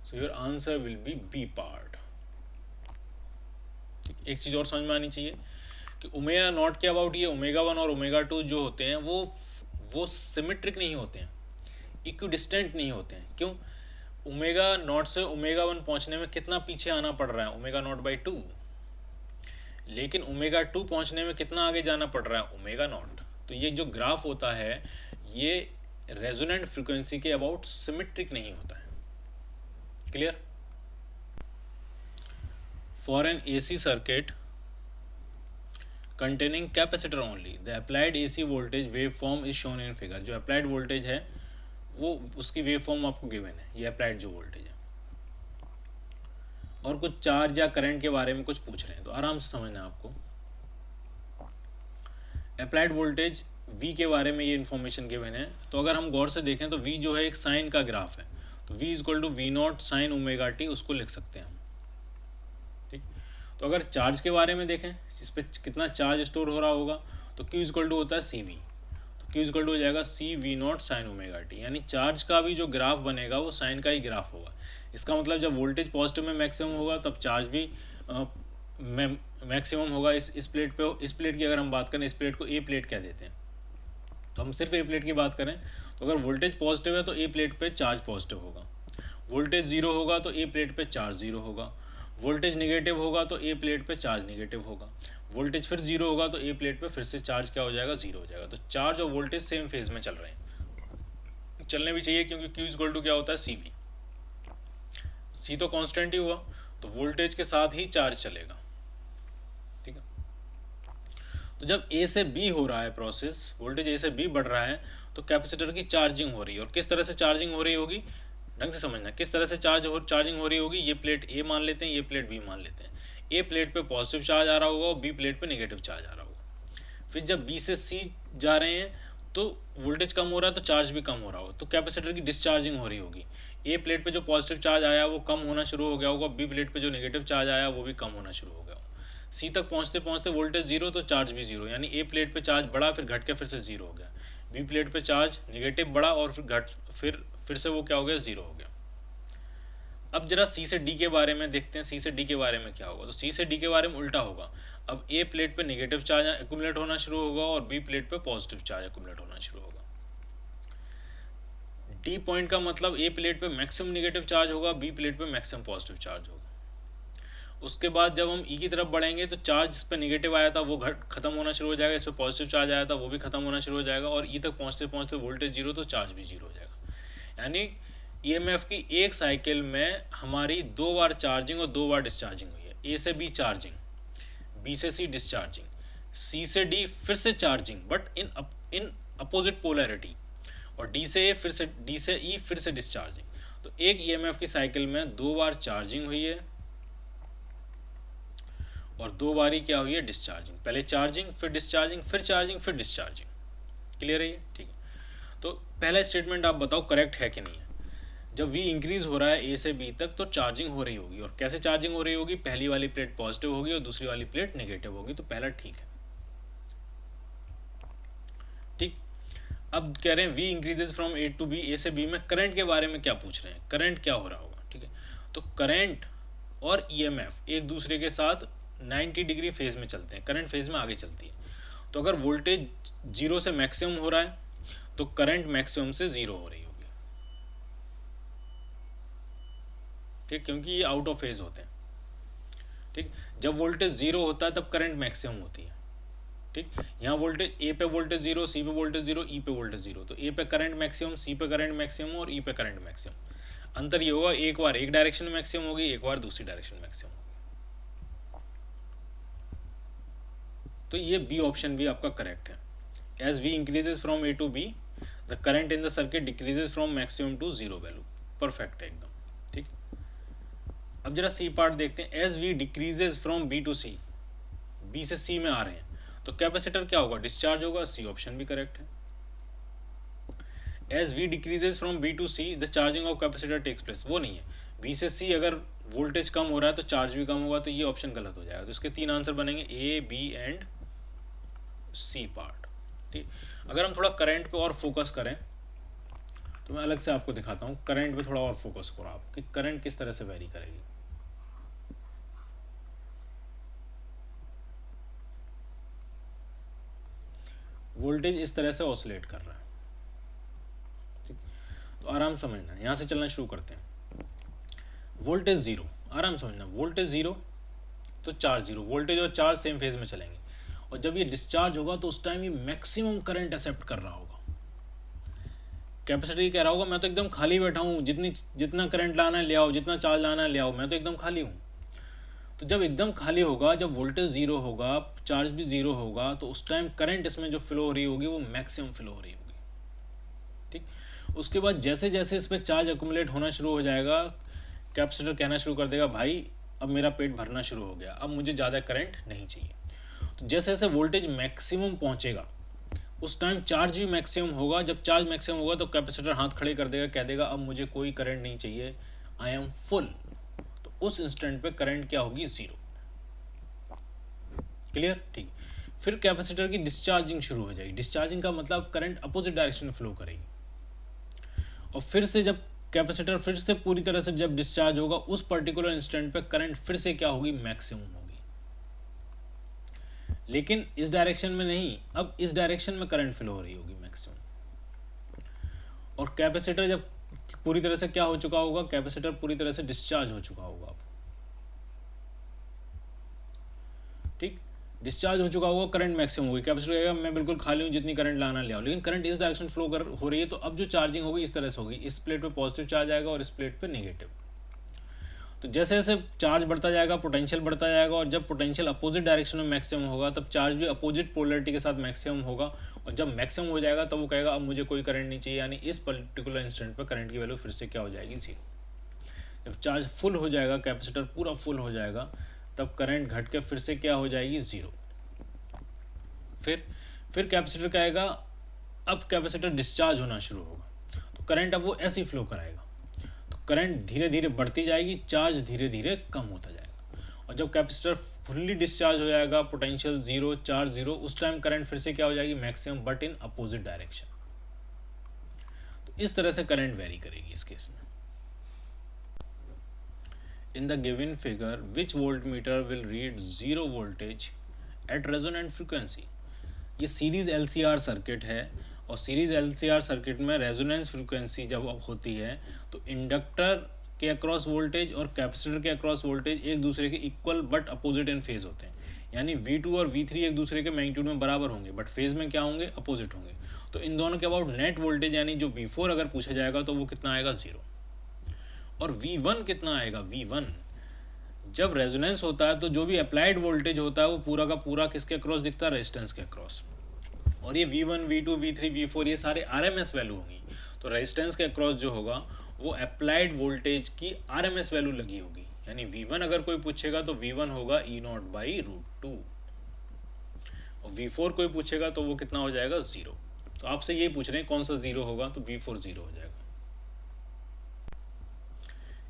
So your answer will be B part. एक चीज और समझ में आनी चाहिए कि ओमेगा नॉट के अबाउट ये ओमेगा 1 और ओमेगा 2 जो होते हैं वो सिमेट्रिक नहीं होते हैं, इक्विडिस्टेंट नहीं होते हैं। क्यों? ओमेगा नॉट से ओमेगा 1 पहुंचने में कितना पीछे आना पड़ रहा है, ओमेगा नॉट बाई 2, लेकिन ओमेगा 2 पहुंचने में कितना आगे जाना पड़ रहा है, ओमेगा नॉट। तो ये जो ग्राफ होता है ये रेजोनेंट फ्रीक्वेंसी के अबाउट सिमेट्रिक नहीं होता है। Clear? For an AC circuit containing capacitor only, the applied AC voltage waveform is shown in figure। जो applied voltage है वो उसकी waveform आपको given है, ये applied जो voltage है। और कुछ चार्ज या करंट के बारे में कुछ पूछ रहे हैं तो आराम से समझना आपको। applied voltage V के बारे में ये इन्फॉर्मेशन गिवन है। तो अगर हम गौर से देखें तो V जो है एक साइन का ग्राफ है, तो V equal to V not sine omega T, उसको लिख सकते हैं हम। ठीक, तो अगर चार्ज के बारे में देखें, इस पर कितना चार्ज स्टोर हो रहा होगा, तो Q इक्वल टू होता है सी वी। तो Q इक्वल टू हो जाएगा C V not sine omega t, यानी चार्ज का भी जो ग्राफ बनेगा वो साइन का ही ग्राफ होगा। इसका मतलब जब वोल्टेज पॉजिटिव में मैक्सिमम होगा तब चार्ज भी मैक्सिमम होगा इस प्लेट पे। इस प्लेट की अगर हम बात करें, इस प्लेट को ए प्लेट कह देते हैं, तो हम सिर्फ ए प्लेट की बात करें तो अगर वोल्टेज पॉजिटिव है तो ए प्लेट पे चार्ज पॉजिटिव होगा, वोल्टेज जीरो होगा तो ए प्लेट पे चार्ज जीरो होगा, वोल्टेज निगेटिव होगा तो ए प्लेट पे चार्ज निगेटिव होगा, वोल्टेज फिर जीरो होगा तो ए प्लेट पे फिर से चार्ज क्या हो जाएगा, जीरो हो जाएगा। तो चार्ज और वोल्टेज सेम फेज में चल रहे हैं, चलने भी चाहिए क्योंकि Q इक्वल टू क्या होता है, सी वी। सी तो कांस्टेंट ही हुआ, तो वोल्टेज के साथ ही चार्ज चलेगा। ठीक है, तो जब ए से बी हो रहा है प्रोसेस, वोल्टेज ए से बी बढ़ रहा है, तो कैपेसिटर की चार्जिंग हो रही है। और किस तरह से चार्जिंग हो रही होगी, ढंग से समझना, किस तरह से चार्जिंग हो रही होगी। ये प्लेट ए मान लेते हैं, ये प्लेट बी मान लेते हैं। ए प्लेट पे पॉजिटिव चार्ज आ रहा होगा और बी प्लेट पे नेगेटिव चार्ज आ रहा होगा। फिर जब बी से सी जा रहे हैं तो वोल्टेज कम हो रहा है तो चार्ज भी कम हो रहा होगा, तो कैपेसिटर की डिस्चार्जिंग हो रही होगी। ए प्लेट पे जो पॉजिटिव चार्ज आया वो कम होना शुरू हो गया होगा, बी प्लेट पे जो नेगेटिव चार्ज आया वो भी कम होना शुरू हो गया होगा। सी तक पहुंचते पहुंचते वोल्टेज जीरो तो चार्ज भी जीरो, यानी ए प्लेट पे चार्ज बढ़ा फिर घट के फिर से जीरो हो गया, बी प्लेट पे चार्ज नेगेटिव बढ़ा और फिर से वो क्या हो गया, जीरो हो गया। अब जरा सी से डी के बारे में देखते हैं, सी से डी के बारे में क्या होगा। तो सी से डी के बारे में उल्टा होगा। अब ए प्लेट पे नेगेटिव चार्ज एक्यूमुलेट होना शुरू होगा और बी प्लेट पे पॉजिटिव चार्ज एक्यूमुलेट होना शुरू होगा। डी पॉइंट का मतलब ए प्लेट पे मैक्सिमम नेगेटिव चार्ज होगा, बी प्लेट पे मैक्सिमम पॉजिटिव चार्ज होगा। उसके बाद जब हम ई की तरफ बढ़ेंगे तो चार्ज इस पर नेगेटिव आया था वो खत्म होना शुरू हो जाएगा, इस पर पॉजिटिव चार्ज आया था वो भी खत्म होना शुरू हो जाएगा, और ई तक पहुंचते पहुंचते वोल्टेज जीरो तो चार्ज भी जीरो हो जाएगा। यानी ईएमएफ की एक साइकिल में हमारी 2 बार चार्जिंग और 2 बार डिस्चार्जिंग हुई है। ए से बी चार्जिंग, बी से सी डिस्चार्जिंग, सी से डी फिर से charging but in opposite polarity, और डी से ए फिर से ई फिर से डिस्चार्जिंग। तो एक ईएमएफ की साइकिल में 2 बार चार्जिंग हुई है और 2 बारी क्या हुई है, डिस्चार्जिंग। पहले चार्जिंग, फिर डिस्चार्जिंग, फिर चार्जिंग, फिर डिस्चार्जिंग। क्लियर है ये? ठीक है। तो पहला स्टेटमेंट आप बताओ करेक्ट है कि नहीं है। जब V इंक्रीज हो रहा है A से B तक तो चार्जिंग हो रही होगी, और कैसे चार्जिंग हो रही होगी, पहली वाली प्लेट पॉजिटिव होगी और दूसरी वाली प्लेट नेगेटिव होगी, तो पहला ठीक है। ठीक। अब कह रहे हैं V increases from A to B, A से B में करंट के बारे में क्या पूछ रहे हैं, करंट क्या हो रहा होगा। ठीक है, तो करंट और EMF एक दूसरे के साथ 90 डिग्री फेज में चलते हैं, करंट फेज में आगे चलती है। तो अगर वोल्टेज 0 से मैक्सिमम हो रहा है तो करंट मैक्सिमम से 0 हो रही होगी। ठीक, क्योंकि ये आउट ऑफ फेज होते हैं। ठीक, जब वोल्टेज 0 होता है तब करंट मैक्सिमम होती है। ठीक, यहाँ वोल्टेज A पे वोल्टेज 0, C पे वोल्टेज 0, E पे वोल्टेज 0, तो A पे करंट मैक्सिमम, C पे करंट मैक्सिमम और E पे करंट मैक्सिमम। अंतर ये होगा, एक बार एक डायरेक्शन में मैक्सिमम होगी, एक बार दूसरी डायरेक्शन में मैक्सिमम होगी। तो ये B ऑप्शन भी आपका करेक्ट है। As V increases from A to B, the current in the circuit decreases from maximum to 0 value. Perfect है एकदम। ठीक, अब जरा C पार्ट देखते हैं। As V decreases from B to C, B से C में आ रहे हैं तो कैपेसिटर क्या होगा, डिस्चार्ज होगा। C ऑप्शन भी करेक्ट है। As V decreases from B to C, the charging of capacitor takes place, वो नहीं है। B से C अगर वोल्टेज कम हो रहा है तो चार्ज भी कम होगा, तो ये ऑप्शन गलत हो जाएगा। तो इसके 3 आंसर बनेंगे, A, B and C part. ठीक, अगर हम थोड़ा करंट पे और फोकस करें तो मैं अलग से आपको दिखाता हूँ। करंट पे थोड़ा और फोकस करो आप कि करंट किस तरह से वेरी करेगी। वोल्टेज इस तरह से ऑसिलेट कर रहा है। ठीक, तो आराम समझना, यहाँ से चलना शुरू करते हैं। वोल्टेज 0, आराम समझना, वोल्टेज 0 तो चार्ज 0, वोल्टेज और चार्ज सेम फेज में चलेंगे। और जब ये डिस्चार्ज होगा तो उस टाइम ये मैक्सिमम करंट एक्सेप्ट कर रहा होगा। कैपेसिटर ये कह रहा होगा मैं तो एकदम खाली बैठा हूँ, जितना करंट लाना है ले आओ, जितना चार्ज लाना है ले आओ, मैं तो एकदम खाली हूँ। तो जब एकदम खाली होगा, जब वोल्टेज 0 होगा, चार्ज भी 0 होगा, तो उस टाइम करंट इसमें जो फ्लो हो रही होगी वो मैक्सिमम फ्लो हो रही होगी। ठीक, उसके बाद जैसे जैसे इस पर चार्ज अकुमुलेट होना शुरू हो जाएगा, कैपेसिटर कहना शुरू कर देगा भाई अब मेरा पेट भरना शुरू हो गया, अब मुझे ज़्यादा करंट नहीं चाहिए। तो जैसे जैसे वोल्टेज मैक्सिमम पहुंचेगा उस टाइम चार्ज भी मैक्सिमम होगा। जब चार्ज मैक्सिमम होगा तो कैपेसिटर हाथ खड़े कर देगा, कह देगा अब मुझे कोई करंट नहीं चाहिए, आई एम फुल। तो उस इंस्टेंट पे करंट क्या होगी, 0। क्लियर? ठीक, फिर कैपेसिटर की डिस्चार्जिंग शुरू हो जाएगी। डिस्चार्जिंग का मतलब करंट अपोजिट डायरेक्शन में फ्लो करेगी। और फिर से जब कैपेसिटर फिर से पूरी तरह से जब डिस्चार्ज होगा उस पर्टिकुलर इंस्टेंट पे करंट फिर से क्या होगी, मैक्सिमम होगी। लेकिन इस डायरेक्शन में नहीं, अब इस डायरेक्शन में करंट फ्लो हो रही होगी मैक्सिमम। और कैपेसिटर जब पूरी तरह से क्या हो चुका होगा, कैपेसिटर पूरी तरह से डिस्चार्ज हो चुका होगा। ठीक, डिस्चार्ज हो चुका होगा, करंट मैक्सिमम होगी। कैपेसिटर कहेगा मैं बिल्कुल खाली हूँ, जितनी करंट लाना ले आओ। लेकिन करंट इस डायरेक्शन फ्लो हो रही है, तो अब जो चार्जिंग होगी इस तरह से होगी, इस प्लेट पे पॉजिटिव चार्ज आएगा और इस प्लेट पे नेगेटिव। तो जैसे जैसे चार्ज बढ़ता जाएगा पोटेंशियल बढ़ता जाएगा, और जब पोटेंशियल अपोजिट डायरेक्शन में मैक्सिमम होगा तब चार्ज भी अपोजिट पोलरिटी के साथ मैक्सिमम होगा। और जब मैक्सिमम हो जाएगा तब वो कहेगा अब मुझे कोई करंट नहीं चाहिए, यानी इस पर्टिकुलर इंस्टेंट पर करंट की वैल्यू फिर से क्या हो जाएगी, 0। जब चार्ज फुल हो जाएगा, कैपेसिटर पूरा फुल हो जाएगा, तब करंट घट के फिर से क्या हो जाएगी, 0। फिर कैपेसिटर कहेगा अब कैपेसिटर डिस्चार्ज होना शुरू होगा, तो करंट अब वो ऐसे ही फ्लो कराएगा। तो करंट धीरे धीरे बढ़ती जाएगी, चार्ज धीरे धीरे कम होता जाएगा। और जब कैपेसिटर फुल्ली डिस्चार्ज हो जाएगा, पोटेंशियल 0, चार्ज 0, उस टाइम करंट फिर से क्या हो जाएगी, maximum, but in opposite direction. तो इस तरह से करंट वेरी करेगी इस केस में। In the given figure, which voltmeter will read 0 voltage at resonant frequency? ये सीरीज LCR सर्किट है, और सीरीज LCR सर्किट में रेजोनेंस फ्रीक्वेंसी जब होती है तो इंडक्टर के अक्रॉस वोल्टेज और कैपेसिटर के अक्रॉस वोल्टेज एक दूसरे के equal but opposite in phase होते हैं। यानी V2 और V3 एक दूसरे के मैग्नीट्यूड में बराबर होंगे, बट फेज में क्या होंगे, अपोजिट होंगे। तो इन दोनों के अबाउट नेट वोल्टेज यानी जो V4 अगर पूछा जाएगा तो वो कितना आएगा, 0। और V1 कितना आएगा, V1 जब रेजोनेंस होता है तो जो भी अप्लाइड वोल्टेज होता है वो पूरा का पूरा किसके अक्रॉस दिखता है, रेजिस्टेंस के अक्रॉस। और ये V1, V2, V3, V4 ये सारे RMS वैल्यू होंगी। तो रेजिस्टेंस के अक्रॉस जो होगा वो अप्लाइड वोल्टेज की RMS वैल्यू लगी होगी। यानी V1 अगर कोई पूछेगा तो V1 होगा E0/√2, और V4 कोई पूछेगा तो वो कितना हो जाएगा 0। तो आपसे ये पूछ रहे हैं कौन सा 0 होगा, तो V4 0 हो जाएगा।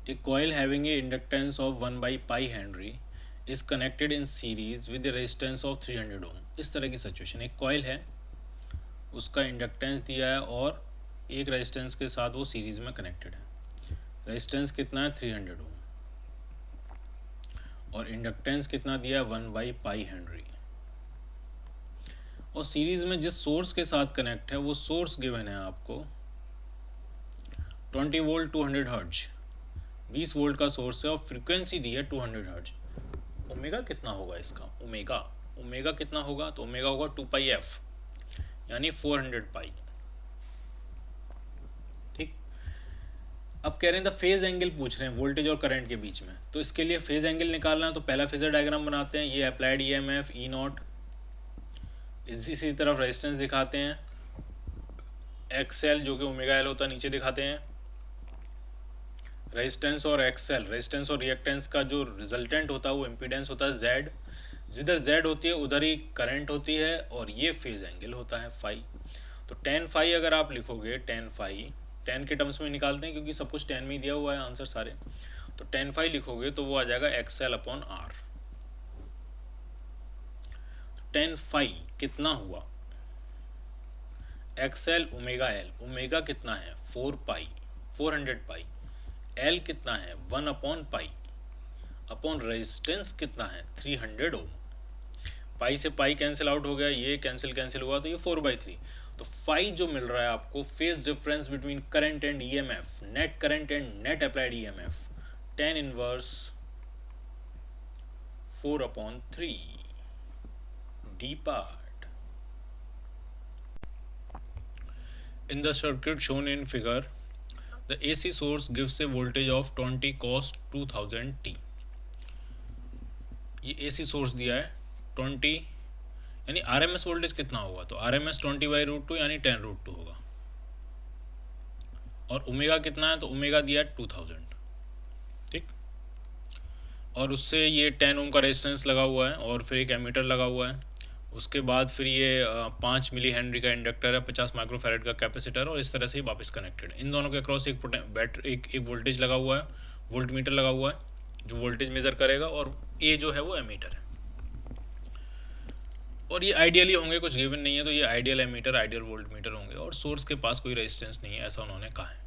A coil having a inductance of 1/pi Henry is connected in series with a resistance of 300 ohm। इस तरह की सिचुएशन, एक कॉइल है, उसका इंडक्टेंस दिया है और एक रेजिस्टेंस के साथ वो सीरीज में कनेक्टेड है। रेजिस्टेंस कितना है 300 ओम, और इंडक्टेंस कितना दिया है 1/pi हेनरी, और सीरीज में जिस सोर्स के साथ कनेक्ट है वो सोर्स गिवन है आपको 20 वोल्ट 200 हर्ट्ज, 20 वोल्ट का सोर्स है और फ्रीक्वेंसी दी है 200 हर्ट्ज। ओमेगा कितना होगा इसका, ओमेगा कितना होगा, तो ओमेगा होगा 2πf, यानी 400 पाई। ठीक, अब कह रहे हैं द फेज एंगल पूछ रहे हैं वोल्टेज और करंट के बीच में। तो इसके लिए फेज एंगल निकालना है, तो पहला फेजर डायग्राम बनाते हैं। ये अप्लाइड EMF E0, इसी तरफ रेजिस्टेंस दिखाते हैं XL जो कि ओमेगा L होता है, नीचे दिखाते हैं रेजिस्टेंस और XL, रेजिस्टेंस और रिएक्टेंस का जो रिजल्टेंट होता है वो इम्पीडेंस होता है Z, जिधर Z होती है उधर ही करंट होती है, और ये फेज एंगल होता है फाई। तो tan फाई अगर आप लिखोगे, tan फाई tan के टर्म्स में निकालते हैं क्योंकि सब कुछ tan में ही दिया हुआ है आंसर सारे, तो tan फाई लिखोगे तो वो आ जाएगा XL/R। tan फाई कितना हुआ, XL ओमेगा L, ओमेगा कितना है 400 पाई, L कितना है 1/पाई, अपॉन रेजिस्टेंस कितना है 300 ओम। पाई से पाई कैंसिल आउट हो गया, ये कैंसिल हुआ, तो ये 4/3। तो फाई जो मिल रहा है आपको, phase difference between current and EMF, net current and net applied EMF, tan inverse 4/3 D part। In the circuit shown in figure, the AC source gives a voltage of 20 cos 2000 t। ये AC source दिया है 20, यानी RMS voltage कितना होगा, तो RMS 20/√2 यानी 10√2 होगा, और ओमेगा कितना है, तो ओमेगा दिया है 2000। ठीक, और उससे ये 10 ओम का रेजिस्टेंस लगा हुआ है, और फिर एक एमीटर लगा हुआ है। उसके बाद फिर ये 5 मिली हेनरी का इंडक्टर है, 50 माइक्रोफैरेड का कैपेसिटर, और इस तरह से ही वापस कनेक्टेड है। इन दोनों के क्रॉस एक वोल्टेज लगा हुआ है, वोल्ट मीटर लगा हुआ है जो वोल्टेज मेजर करेगा, और ये जो है वो एमीटर है। और ये आइडियली होंगे, कुछ गिवन नहीं है, तो ये ideal ammeter ideal voltmeter होंगे, और सोर्स के पास कोई रेजिस्टेंस नहीं है, ऐसा उन्होंने कहा है।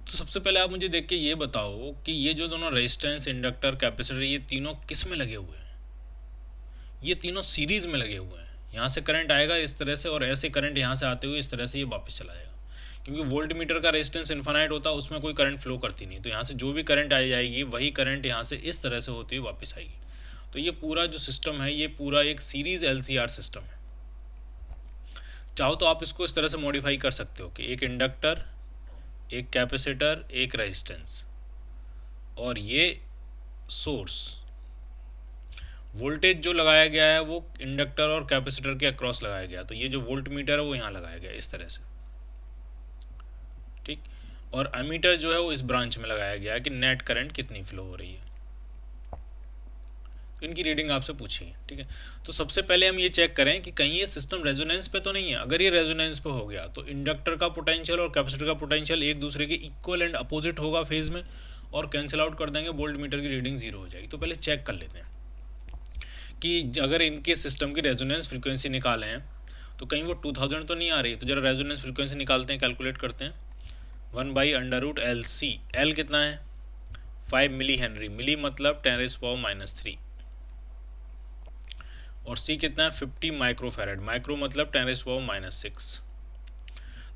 तो सबसे पहले आप मुझे देख के ये बताओ कि ये जो दोनों रेजिस्टेंस, इंडक्टर, कैपेसिटर, ये तीनों किस में लगे हुए हैं। ये तीनों सीरीज में लगे हुए हैं। यहाँ से करंट आएगा इस तरह से, और ऐसे करंट यहाँ से आते हुए इस तरह से ये वापस चला जाएगा, क्योंकि वोल्ट मीटर का रेजिस्टेंस इन्फानाइट होता है, उसमें कोई करंट फ्लो करती नहीं, तो यहाँ से जो भी करंट आ जाएगी वही करंट यहाँ से इस तरह से होती हुई वापस आएगी। तो ये पूरा जो सिस्टम है, ये पूरा एक सीरीज LCR सिस्टम है। चाहो तो आप इसको इस तरह से मॉडिफाई कर सकते हो कि एक इंडक्टर, एक कैपेसिटर, एक रेजिस्टेंस, और ये सोर्स। वोल्टेज जो लगाया गया है वो इंडक्टर और कैपेसिटर के अक्रॉस लगाया गया, तो ये जो वोल्ट मीटर है वो यहाँ लगाया गया इस तरह से। ठीक, और एमीटर जो है वो इस ब्रांच में लगाया गया है कि नेट करंट कितनी फ्लो हो रही है, तो इनकी रीडिंग आपसे पूछिए। ठीक है, तो सबसे पहले हम ये चेक करें कि कहीं ये सिस्टम रेजोनेंस पे तो नहीं है। अगर ये रेजोनेंस पे हो गया तो इंडक्टर का पोटेंशियल और कैपेसिटर का पोटेंशियल एक दूसरे के इक्वल एंड अपोजिट होगा फेज में, और कैंसिल आउट कर देंगे, वोल्ट मीटर की रीडिंग 0 हो जाएगी। तो पहले चेक कर लेते हैं कि अगर इनके सिस्टम की रेजोनेंस फ्रीक्वेंसी निकाले हैं तो कहीं वो 2000 तो नहीं आ रही। तो जरा रेजोनेंस फ्रीक्वेंसी निकालते हैं, कैलकुलेट करते हैं। 1/√LC, L कितना है 5 मिली हेनरी, मिली मतलब 10⁻³ और C कितना है 50 माइक्रोफैरेड, माइक्रो मतलब 10⁻⁻6।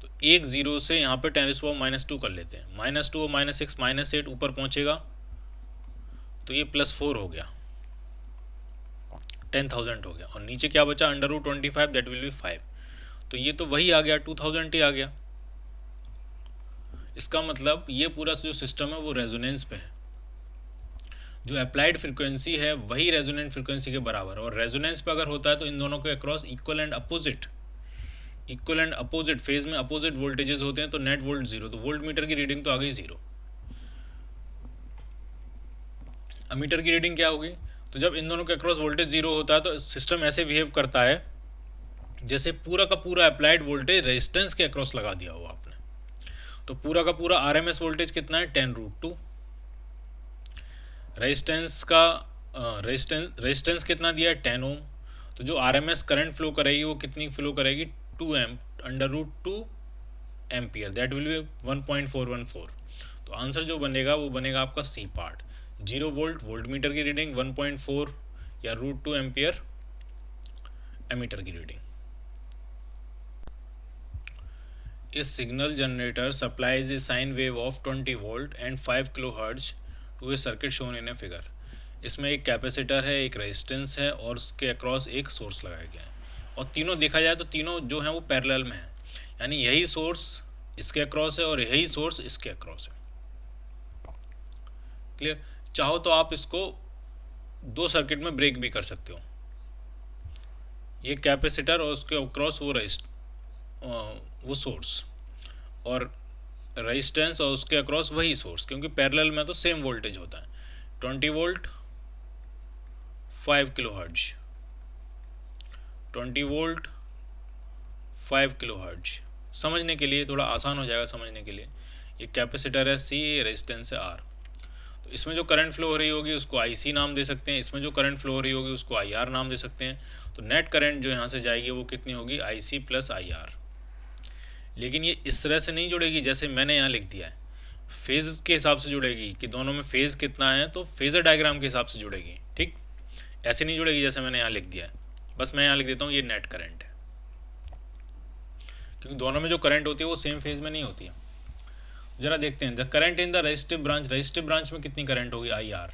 तो एक जीरो से यहाँ पे 10⁻² कर लेते हैं, -2 और -6 -8 ऊपर पहुँचेगा तो ये +4 हो गया, 10,000 हो गया, और नीचे क्या बचा √25, दैट विल बी 5। तो ये तो वही आ गया 2000 ही आ गया। इसका मतलब ये पूरा जो सिस्टम है वो रेजोनेंस पे है, जो अप्लाइड फ्रीक्वेंसी है वही रेजोनेंट फ्रीक्वेंसी के बराबर है, और रेजोनेंस पे अगर होता है तो इन दोनों के across equal and opposite equal and opposite, phase में अपोजिट वोल्टेजेस होते हैं तो नेट वोल्ट जीरो, तो वोल्ट मीटर की रीडिंग तो आ गई जीरो। अमीटर की रीडिंग क्या होगी? तो जब इन दोनों के अक्रॉस वोल्टेज जीरो होता है तो सिस्टम ऐसे बिहेव करता है जैसे पूरा का पूरा अप्लाइड वोल्टेज रेजिस्टेंस के अक्रॉस लगा दिया हो आपने। तो पूरा का पूरा आरएमएस वोल्टेज कितना है? 10√2। रेजिस्टेंस का रेजिस्टेंस कितना दिया है? 10 ओम। तो जो आरएमएस करंट फ्लो करेगी वो कितनी फ्लो करेगी? 2 amp √2 ampere, that will be 1.414। तो आंसर जो बनेगा वो बनेगा आपका C part. 0 volt voltmeter की रीडिंग, 1.4 या √2 एम्पियर एमीटर की reading. A signal generator supplies a sine wave of 20 volt and 5 kilohertz to a circuit shown in a figure। इसमें एक कैपेसिटर है, एक रेजिस्टेंस है और उसके अक्रॉस एक सोर्स लगाया गया है और तीनों देखा जाए तो तीनों जो हैं वो पैरेलल में हैं, यानी यही सोर्स इसके अक्रॉस है और यही सोर्स इसके अक्रॉस है। क्लियर? चाहो तो आप इसको दो सर्किट में ब्रेक भी कर सकते हो, ये कैपेसिटर और उसके अक्रॉस वो सोर्स और रेजिस्टेंस और उसके अक्रॉस वही सोर्स, क्योंकि पैरेलल में तो सेम वोल्टेज होता है। 20 वोल्ट 5 किलोहर्ट्ज, 20 वोल्ट 5 किलोहर्ट्ज। समझने के लिए थोड़ा आसान हो जाएगा समझने के लिए। ये कैपेसिटर है सी, रेजिस्टेंस है आर। तो इसमें जो करंट फ्लो हो रही होगी उसको आई सी नाम दे सकते हैं, इसमें जो करंट फ्लो हो रही होगी उसको आई आर नाम दे सकते हैं। तो नेट करंट जो यहाँ से जाएगी वो कितनी होगी? आई सी प्लस आई आर। लेकिन ये इस तरह से नहीं जुड़ेगी जैसे मैंने यहाँ लिख दिया है, फेज के हिसाब से जुड़ेगी कि दोनों में फेज कितना है, तो फेजर डायग्राम के हिसाब से जुड़ेगी। ठीक, ऐसे नहीं जुड़ेगी जैसे मैंने यहाँ लिख दिया है। बस मैं यहाँ लिख देता हूँ ये नेट करंट है, क्योंकि दोनों में जो करंट होती है वो सेम फेज में नहीं होती है। जरा देखते हैं the current in the resistive branch. Resistive branch में कितनी करंट होगी? I R.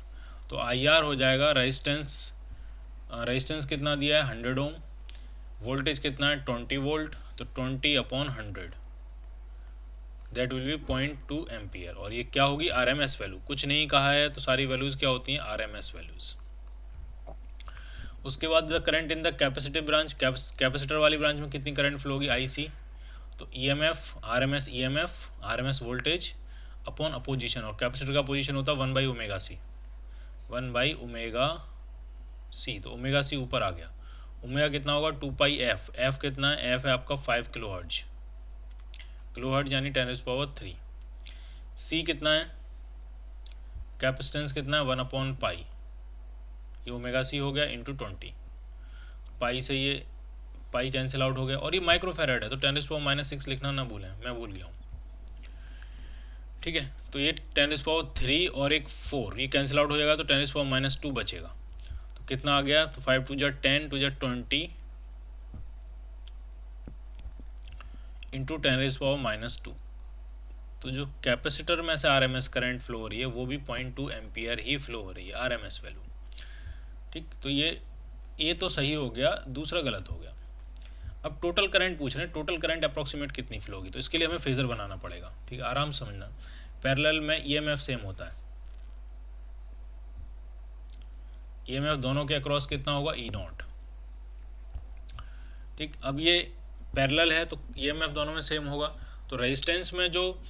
तो आई आर हो जाएगा रेजिस्टेंस कितना दिया है? 100 ओम। वोल्टेज कितना है? 20 वोल्ट। तो 20/100 दैट विल बी 0.2 एम्पियर। और ये क्या होगी? RMS value. कुछ नहीं कहा है तो सारी वैल्यूज क्या होती हैं? RMS values. उसके बाद the current in the capacitive branch. Capacitor वाली ब्रांच में कितनी करंट फ्लो होगी? आईसी। तो EMF, RMS EMF, RMS voltage upon opposition, और कैपेसिटर का पोजीशन होता है 1/ωc, 1/ωc। तो ओमेगा सी ऊपर आ गया। ओमेगा कितना होगा? 2πf। एफ कितना है? एफ है आपका 5 किलोहर्ट्ज, किलोहर्ट्ज यानी 10⁻3। सी कितना है? कैपेसिटेंस कितना है? 1/पाई। ये ओमेगा सी हो गया इंटू 20। पाई से ये पाई कैंसिल आउट हो गया, और ये माइक्रोफेरेड है तो 10⁻⁻6 लिखना ना भूलें, मैं भूल गया हूँ। ठीक है, तो ये 10⁻3 और एक 4 ये कैंसिल आउट हो जाएगा तो 10⁻2 बचेगा। तो कितना आ गया? तो 5 × 10 × 20 इंटू 10⁻²। तो जो कैपेसिटर में से आरएमएस करंट फ्लो हो रही है वो भी 0.2 एम्पियर ही फ्लो हो रही है, आरएमएस वैल्यू। ठीक, तो ये तो सही हो गया, दूसरा गलत हो गया। अब टोटल करंट पूछ रहे हैं, टोटल करंट अप्रॉक्सीमेट कितनी फ्लो होगी, तो इसके लिए हमें फेजर बनाना पड़ेगा। ठीक है, आराम से समझना। पैरेलल में ईएमएफ सेम होता है, ईएमएफ दोनों के अक्रॉस कितना होगा? E0। ठीक, अब ये पैरेलल है तो ईएमएफ दोनों में सेम होगा, तो रेजिस्टेंस में जो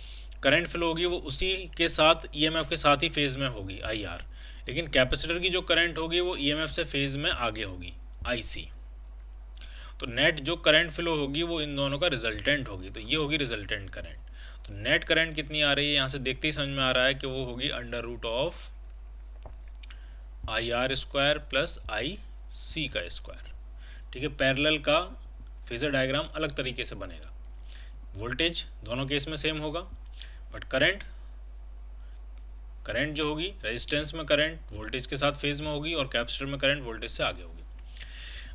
करंट फ्लो होगी वो उसी के साथ ईएमएफ के साथ ही फेज में होगी, आई आर। लेकिन कैपेसिटर की जो करंट होगी वो ईएमएफ से फेज में आगे होगी, आई सी। तो नेट जो करंट फ्लो होगी वो इन दोनों का रिजल्टेंट होगी, तो ये होगी रिजल्टेंट करंट। तो नेट करंट कितनी आ रही है? यहाँ से देखते ही समझ में आ रहा है कि वो होगी √IR² प्लस IC का स्क्वायर। ठीक है, पैरेलल का फेजर डायग्राम अलग तरीके से बनेगा। वोल्टेज दोनों केस में सेम होगा, बट करंट जो होगी, रेजिस्टेंस में करंट वोल्टेज के साथ फेज में होगी और कैपेसिटर में करंट वोल्टेज से आगे होगी।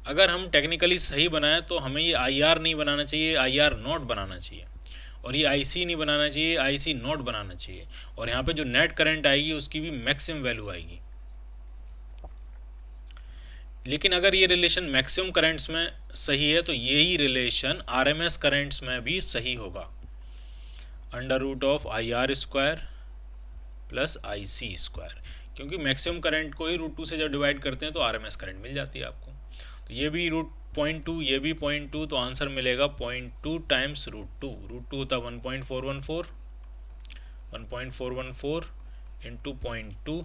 अगर हम टेक्निकली सही बनाएं तो हमें ये IR नहीं बनाना चाहिए, IR0 बनाना चाहिए, और ये IC नहीं बनाना चाहिए, IC0 बनाना चाहिए। और यहाँ पे जो नेट करंट आएगी उसकी भी मैक्सिमम वैल्यू आएगी। लेकिन अगर ये रिलेशन मैक्सिमम करंट्स में सही है तो यही रिलेशन RMS करंट्स में भी सही होगा, √IR² प्लस IC², क्योंकि मैक्सिमम करंट को ही √2 से जब डिवाइड करते हैं तो RMS करंट मिल जाती है आपको। तो ये भी 0.2, ये भी 0.2, तो आंसर मिलेगा 0.2 टाइम्स √2। √2 होता है 1.414, 1.414 इंटू 0.2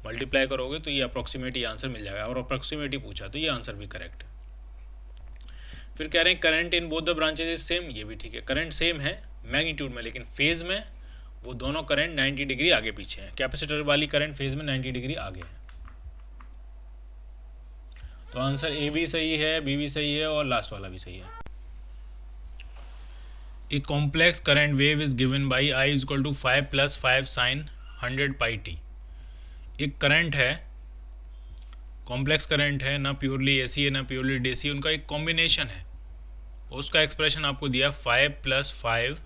मल्टीप्लाई करोगे तो ये अप्रॉक्सीमेट ही आंसर मिल जाएगा, और अप्रॉक्सीमेट ही पूछा तो ये आंसर भी करेक्ट है। फिर कह रहे हैं current in both the branches is same, ये भी ठीक है, करंट सेम है मैग्नीट्यूड में, लेकिन फेज में वो दोनों करंट 90 डिग्री आगे पीछे हैं। कैपेसिटर वाली करंट फेज में 90 डिग्री आगे है। तो आंसर ए भी सही है, बी भी सही है और लास्ट वाला भी सही है। A complex current wave is given by I is equal to 5 + 5 sin 100 πt। एक करंट है, कॉम्प्लेक्स करंट है, ना प्योरली एसी है ना प्योरली डीसी, उनका एक कॉम्बिनेशन है। उसका एक्सप्रेशन आपको दिया 5 + 5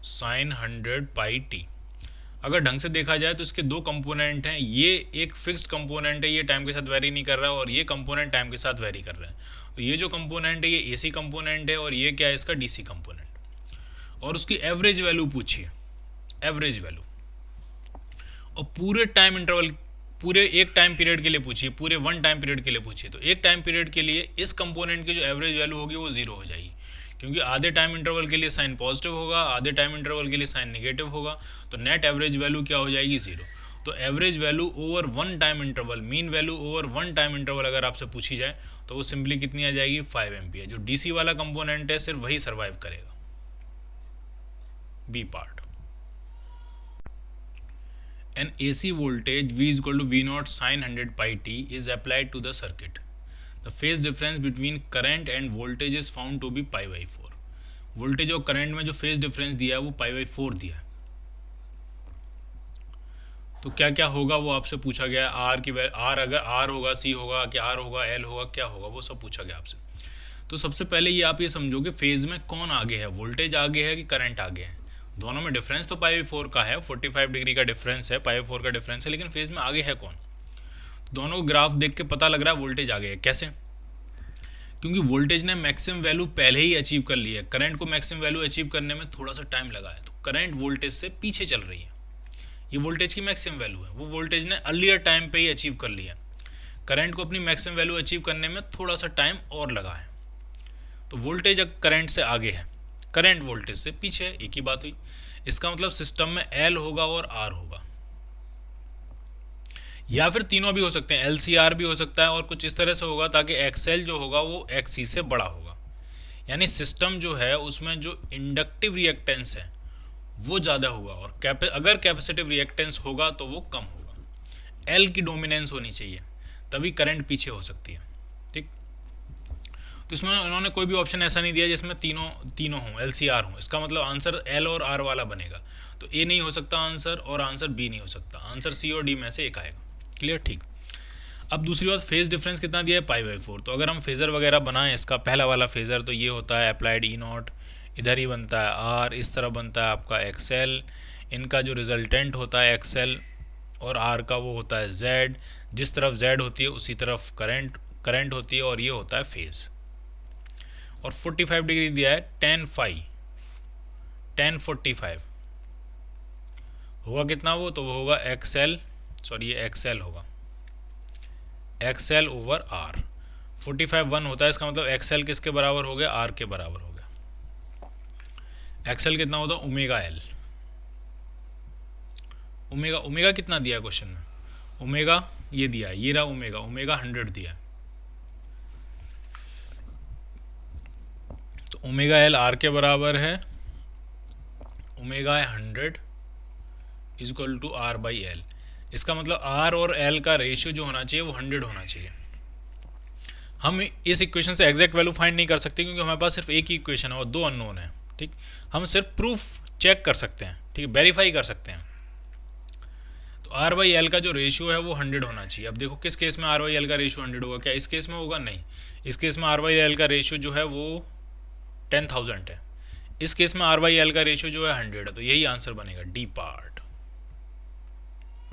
sin 100 πt। अगर ढंग से देखा जाए तो इसके दो कंपोनेंट हैं, ये एक फिक्स्ड कंपोनेंट है, ये टाइम के साथ वेरी नहीं कर रहा है, और ये कंपोनेंट टाइम के साथ वेरी कर रहा है। तो ये जो कंपोनेंट है ये एसी कंपोनेंट है, और ये क्या है इसका डीसी कंपोनेंट। और उसकी एवरेज वैल्यू पूछिए, एवरेज वैल्यू, और पूरे टाइम इंटरवल, पूरे एक टाइम पीरियड के लिए पूछिए, पूरे 1 टाइम पीरियड के लिए पूछिए। तो एक टाइम पीरियड के लिए इस कंपोनेंट की जो एवरेज वैल्यू होगी वो 0 हो जाएगी, क्योंकि आधे टाइम इंटरवल के लिए साइन पॉजिटिव होगा, आधे टाइम इंटरवल के लिए साइन नेगेटिव होगा, तो नेट एवरेज वैल्यू क्या हो जाएगी 0। तो average value over 1 time interval, mean value over 1 time interval अगर आपसे पूछी जाए तो वो सिंपली कितनी आ जाएगी 5 एम्पियर। जो डीसी वाला कंपोनेंट है सिर्फ वही सर्वाइव करेगा। B part, an AC voltage V is equal to V0 sin 100 πt is applied to the circuit. The phase difference between current and voltage is found to be π/4। Voltage और current में जो phase difference दिया है वो π/4 दिया है। तो क्या क्या होगा वो आपसे पूछा गया है। आर की आर अगर आर होगा, सी होगा, क्या आर होगा, एल होगा, क्या होगा, वो सब पूछा गया आपसे। तो सबसे पहले ये आप ये समझो कि फेज में कौन आगे है, वोल्टेज आगे है कि करंट आगे है। दोनों में डिफरेंस तो π/4 का है, 45 डिग्री का डिफरेंस है, π/4 का डिफरेंस है, लेकिन फेज में आगे है कौन। तो दोनों ग्राफ देख के पता लग रहा है वोल्टेज आगे है। कैसे? क्योंकि वोल्टेज ने मैक्सिमम वैल्यू पहले ही अचीव कर ली है, करंट को मैक्सिमम वैल्यू अचीव करने में थोड़ा सा टाइम लगा है, तो करंट वोल्टेज से पीछे चल रही है। ये वोल्टेज की मैक्सिमम वैल्यू है, वो वोल्टेज ने अर्लियर टाइम पे ही अचीव कर लिया। करंट को अपनी मैक्सिमम वैल्यू अचीव करने में थोड़ा सा टाइम और लगा है। तो वोल्टेज करंट से आगे है, करंट वोल्टेज से पीछे है, एक ही बात हुई। इसका मतलब सिस्टम में एल होगा और आर होगा, या फिर तीनों भी हो सकते हैं, LCR भी हो सकता है, और कुछ इस तरह से होगा ताकि XL जो होगा वो XC से बड़ा होगा। यानी सिस्टम जो है उसमें जो इंडक्टिव रिएक्टेंस है वो ज़्यादा होगा, और अगर कैपेसिटिव रिएक्टेंस होगा तो वो कम होगा। L की डोमिनेंस होनी चाहिए, तभी करंट पीछे हो सकती है। ठीक, तो इसमें उन्होंने कोई भी ऑप्शन ऐसा नहीं दिया जिसमें तीनों हों, LCR हों। इसका मतलब आंसर L और R वाला बनेगा। तो A नहीं हो सकता आंसर, और आंसर B नहीं हो सकता, आंसर C और D में से एक आएगा। क्लियर? ठीक। अब दूसरी बात, फेज डिफरेंस कितना दिया है π/4। तो अगर हम फेज़र वगैरह बनाएं, इसका पहला वाला फेज़र तो ये होता है अप्लाइड E0, इधर ही बनता है R, इस तरह बनता है आपका XL, इनका जो रिजल्टेंट होता है XL और R का वो होता है Z। जिस तरफ Z होती है उसी तरफ करंट होती है, और ये होता है फेज। और 45 डिग्री दिया है, tan 45 होगा कितना वो, तो वो होगा ये XL होगा, XL ओवर R। 45 1 होता है, इसका मतलब XL किसके बराबर हो गया, R के बराबर हो गया। XL कितना होता है, ओमेगा L। ओमेगा कितना दिया क्वेश्चन में, ओमेगा ये दिया, ये रहा ओमेगा 100 दिया। तो ओमेगा L R के बराबर है, omega 100 is equal to R/L। इसका मतलब R और L का रेशियो जो होना चाहिए वो 100 होना चाहिए। हम इस इक्वेशन से एग्जैक्ट वैल्यू फाइंड नहीं कर सकते, क्योंकि हमारे पास सिर्फ एक ही इक्वेशन है और 2 अननोन है। ठीक, हम सिर्फ प्रूफ चेक कर सकते हैं, ठीक है, वेरीफाई कर सकते हैं। तो R/L का जो रेशियो है वो 100 होना चाहिए। अब देखो किस केस में R/L का रेशियो 100 होगा, क्या इस केस में होगा? नहीं, इस केस में R/L का रेशियो जो है वो 10,000 है। इस केस में R/L का रेशियो जो है 100 है। तो यही आंसर बनेगा, डी पार्ट।